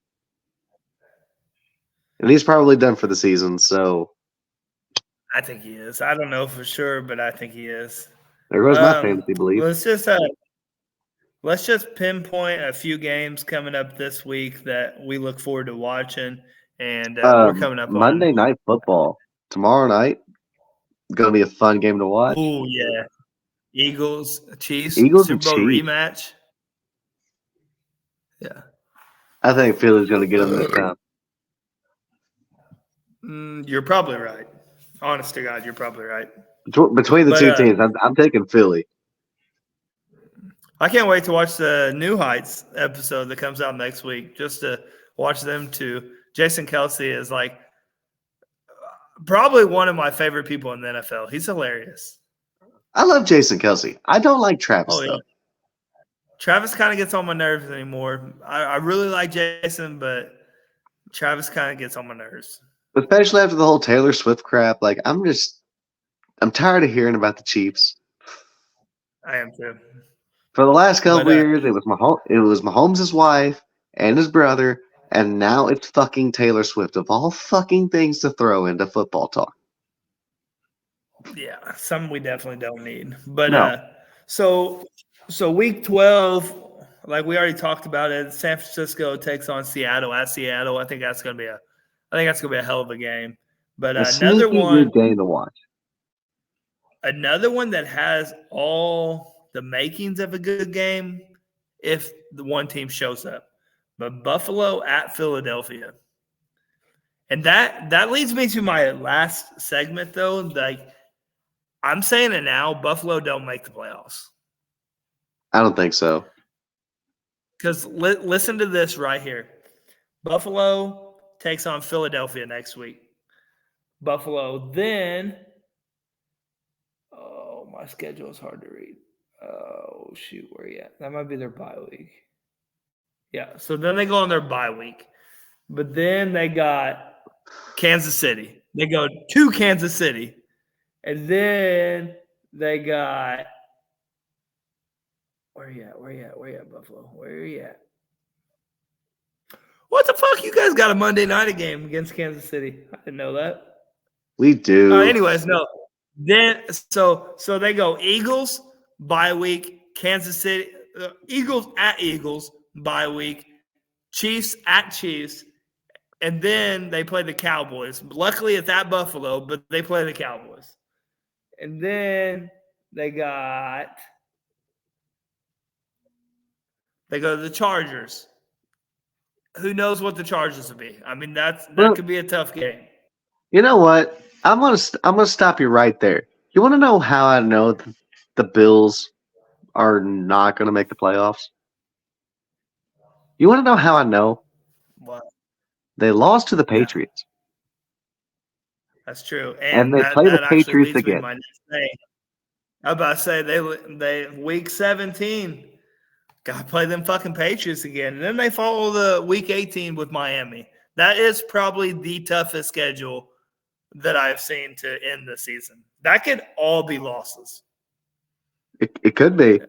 Speaker 2: And he's probably done for the season, so
Speaker 1: I think he is. I don't know for sure, but I think he is.
Speaker 2: there goes my fantasy belief.
Speaker 1: Let's just pinpoint a few games coming up this week that we look forward to watching, and we're coming up
Speaker 2: Monday Night Football tomorrow night. Going to be a fun game to watch.
Speaker 1: Oh yeah, Eagles Chiefs
Speaker 2: Eagles
Speaker 1: Super
Speaker 2: and
Speaker 1: Bowl
Speaker 2: Chiefs.
Speaker 1: rematch. Yeah,
Speaker 2: I think Philly's going to get them this time.
Speaker 1: You're probably right. Honest to God, you're probably right.
Speaker 2: Between the two teams, I'm taking Philly.
Speaker 1: I can't wait to watch the New Heights episode that comes out next week. Just to watch them two. Jason Kelsey is like probably one of my favorite people in the NFL. He's hilarious.
Speaker 2: I love Jason Kelsey. I don't like Travis, though.
Speaker 1: Travis kind of gets on my nerves anymore. I really like Jason, but Travis kind of gets on my nerves.
Speaker 2: Especially after the whole Taylor Swift crap. Like, I'm tired of hearing about the Chiefs.
Speaker 1: I am too.
Speaker 2: For the last couple of years, it was Mahomes' wife and his brother, and now it's fucking Taylor Swift, of all fucking things to throw into football talk.
Speaker 1: Yeah, some we definitely don't need. But
Speaker 2: no.
Speaker 1: So week 12, like we already talked about it, San Francisco takes on Seattle at Seattle. I think that's gonna be a hell of a game. But another one
Speaker 2: game to watch.
Speaker 1: Another one that has all the makings of a good game if the one team shows up. But Buffalo at Philadelphia. And that leads me to my last segment, though. Like, I'm saying it now, Buffalo don't make the playoffs.
Speaker 2: I don't think so.
Speaker 1: Because listen to this right here. Buffalo takes on Philadelphia next week. Buffalo then – oh, my schedule is hard to read. Oh, shoot, where are you at? That might be their bye week. Yeah, so then they go on their bye week. But then they got Kansas City. They go to Kansas City. And then they got – where are you at, Buffalo? Where are you at? What the fuck? You guys got a Monday night game against Kansas City. I didn't know that.
Speaker 2: We do.
Speaker 1: Anyways, no. Then so they go Eagles, bye week, Kansas City, Eagles at Eagles, bye week, Chiefs at Chiefs, and then they play the Cowboys. Luckily, it's at Buffalo, but they play the Cowboys. And then they go to the Chargers. Who knows what the Chargers will be? I mean, that could be a tough game.
Speaker 2: You know what? I'm gonna stop you right there. You want to know how I know the Bills are not going to make the playoffs? You want to know how I know?
Speaker 1: What?
Speaker 2: They lost to the Patriots.
Speaker 1: That's true,
Speaker 2: and they play the Patriots again.
Speaker 1: My next thing. I was about to say they week 17. Got to play them fucking Patriots again, and then they follow the week 18 with Miami. That is probably the toughest schedule that I've seen to end the season. That could all be losses.
Speaker 2: It could be.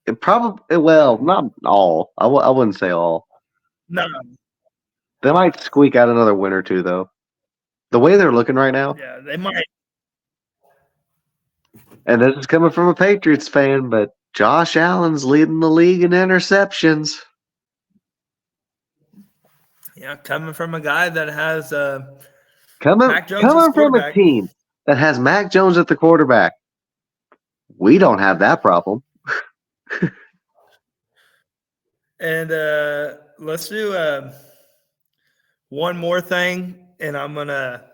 Speaker 2: It probably, well, not all. I wouldn't say all.
Speaker 1: No.
Speaker 2: They might squeak out another win or two, though. The way they're looking right now,
Speaker 1: Yeah, they might.
Speaker 2: and this is coming from a Patriots fan, but Josh Allen's leading the league in interceptions.
Speaker 1: Yeah, coming from a guy that has
Speaker 2: Coming
Speaker 1: Mac Jones as
Speaker 2: from a
Speaker 1: quarterback.
Speaker 2: team that has Mac Jones at the quarterback. We don't have that problem.
Speaker 1: And let's do one more thing, and I'm gonna.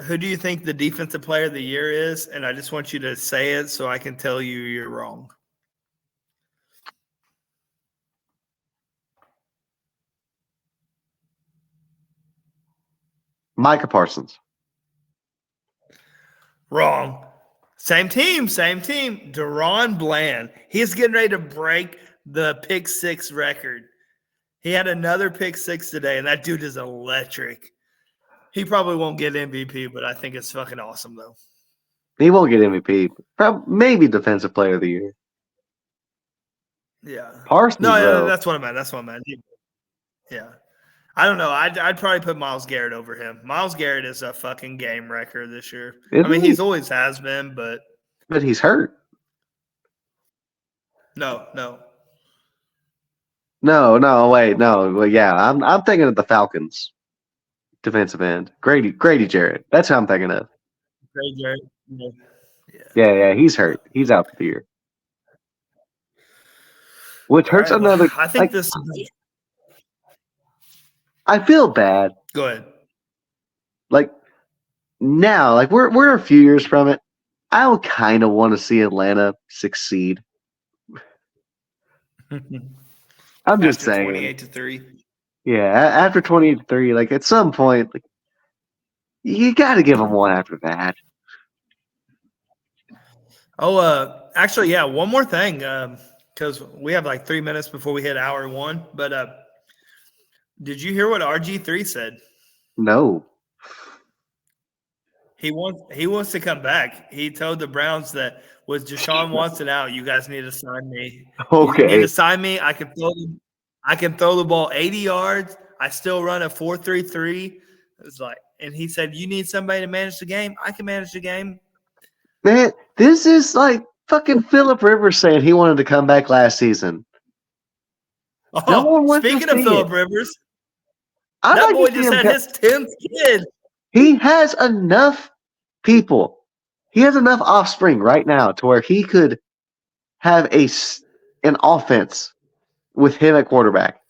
Speaker 1: Who do you think the defensive player of the year is? And I just want you to say it so I can tell you you're wrong.
Speaker 2: Micah Parsons.
Speaker 1: Wrong. Same team. Deron Bland. He's getting ready to break the pick six record. He had another pick six today, and that dude is electric. He probably won't get MVP, but I think it's fucking awesome, though.
Speaker 2: He won't get MVP. Maybe Defensive Player of the Year.
Speaker 1: Yeah.
Speaker 2: Parsons,
Speaker 1: No,
Speaker 2: though.
Speaker 1: that's what I meant. Yeah. I don't know. I'd probably put Myles Garrett over him. Myles Garrett is a fucking game wrecker this year. He's always has been, but
Speaker 2: he's hurt.
Speaker 1: No.
Speaker 2: Wait, no. Well, yeah, I'm thinking of the Falcons defensive end, Grady Jarrett. That's who I'm thinking of.
Speaker 1: Grady Jarrett.
Speaker 2: Yeah, he's hurt. He's out for the year. Which hurts another.
Speaker 1: I think this.
Speaker 2: I feel bad.
Speaker 1: Go ahead.
Speaker 2: Now, we're a few years from it. I would kind of want to see Atlanta succeed. I'm just saying.
Speaker 1: 28-3.
Speaker 2: Yeah, after 28-3, at some point, you got to give them one after that.
Speaker 1: Oh, actually, yeah. One more thing, because we have 3 minutes before we hit hour one. But did you hear what RG3 said?
Speaker 2: No.
Speaker 1: He wants to come back. He told the Browns that with Deshaun Watson out, you guys need to sign me.
Speaker 2: Okay.
Speaker 1: You need to sign me. I can throw the ball 80 yards. I still run a 4-3-3. It's and he said, you need somebody to manage the game. I can manage the game.
Speaker 2: Man, this is fucking Phillip Rivers saying he wanted to come back last season.
Speaker 1: Oh,
Speaker 2: no one wants
Speaker 1: speaking
Speaker 2: to
Speaker 1: of
Speaker 2: see
Speaker 1: Phillip
Speaker 2: it.
Speaker 1: Rivers,
Speaker 2: I'd
Speaker 1: that boy just had his 10th kid.
Speaker 2: He has enough people. He has enough offspring right now to where he could have an offense with him at quarterback.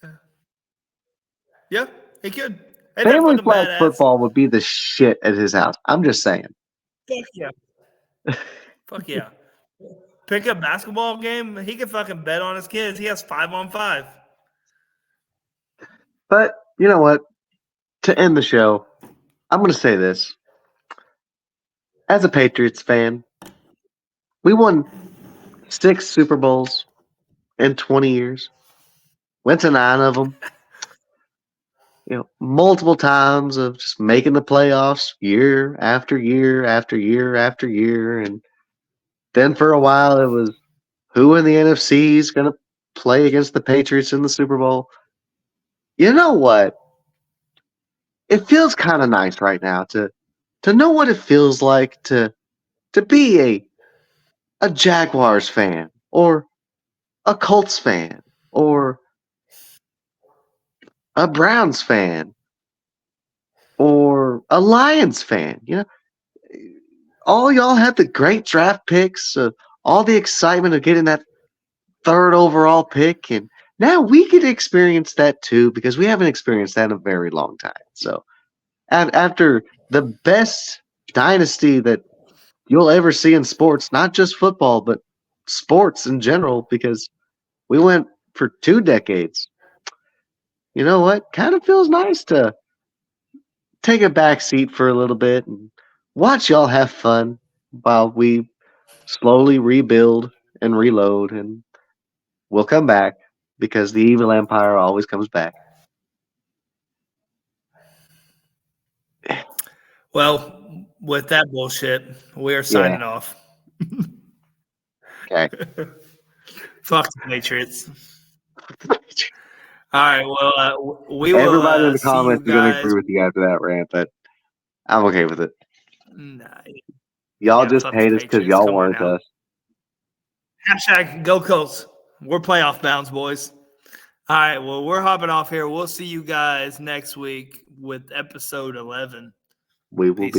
Speaker 1: Yeah, he could.
Speaker 2: Family flag football would be the shit at his house. I'm just saying.
Speaker 1: Fuck yeah. Fuck yeah. Pick up basketball game. He can fucking bet on his kids. He has 5-on-5.
Speaker 2: But you know what? To end the show, I'm going to say this. As a Patriots fan, we won 6 Super Bowls in 20 years. Went to 9 of them. Multiple times of just making the playoffs year after year after year after year. And then for a while, it was who in the NFC is going to play against the Patriots in the Super Bowl. You know what? It feels kind of nice right now to know what it feels like to be a Jaguars fan or a Colts fan or a Browns fan or a Lions fan. All y'all had the great draft picks, all the excitement of getting that 3rd overall pick, and now we get to experience that too because we haven't experienced that in a very long time. So after the best dynasty that you'll ever see in sports, not just football, but sports in general, because we went for 2 decades. You know what? Kind of feels nice to take a back seat for a little bit and watch y'all have fun while we slowly rebuild and reload, and we'll come back because the evil empire always comes back.
Speaker 1: Well, with that bullshit, we are signing off.
Speaker 2: Okay.
Speaker 1: Fuck the Patriots. All right. Well, we will
Speaker 2: Everybody in the
Speaker 1: see you
Speaker 2: comments is going to
Speaker 1: guys.
Speaker 2: agree with you after that rant, but I'm okay with it.
Speaker 1: Nah,
Speaker 2: Y'all
Speaker 1: yeah,
Speaker 2: just
Speaker 1: fuck
Speaker 2: hate
Speaker 1: the
Speaker 2: us because
Speaker 1: Patriots.
Speaker 2: y'all
Speaker 1: Come on
Speaker 2: weren't
Speaker 1: now.
Speaker 2: us.
Speaker 1: Hashtag go Colts. We're playoff bounds, boys. All right. Well, we're hopping off here. We'll see you guys next week with episode 11.
Speaker 2: We will
Speaker 1: Peace.
Speaker 2: be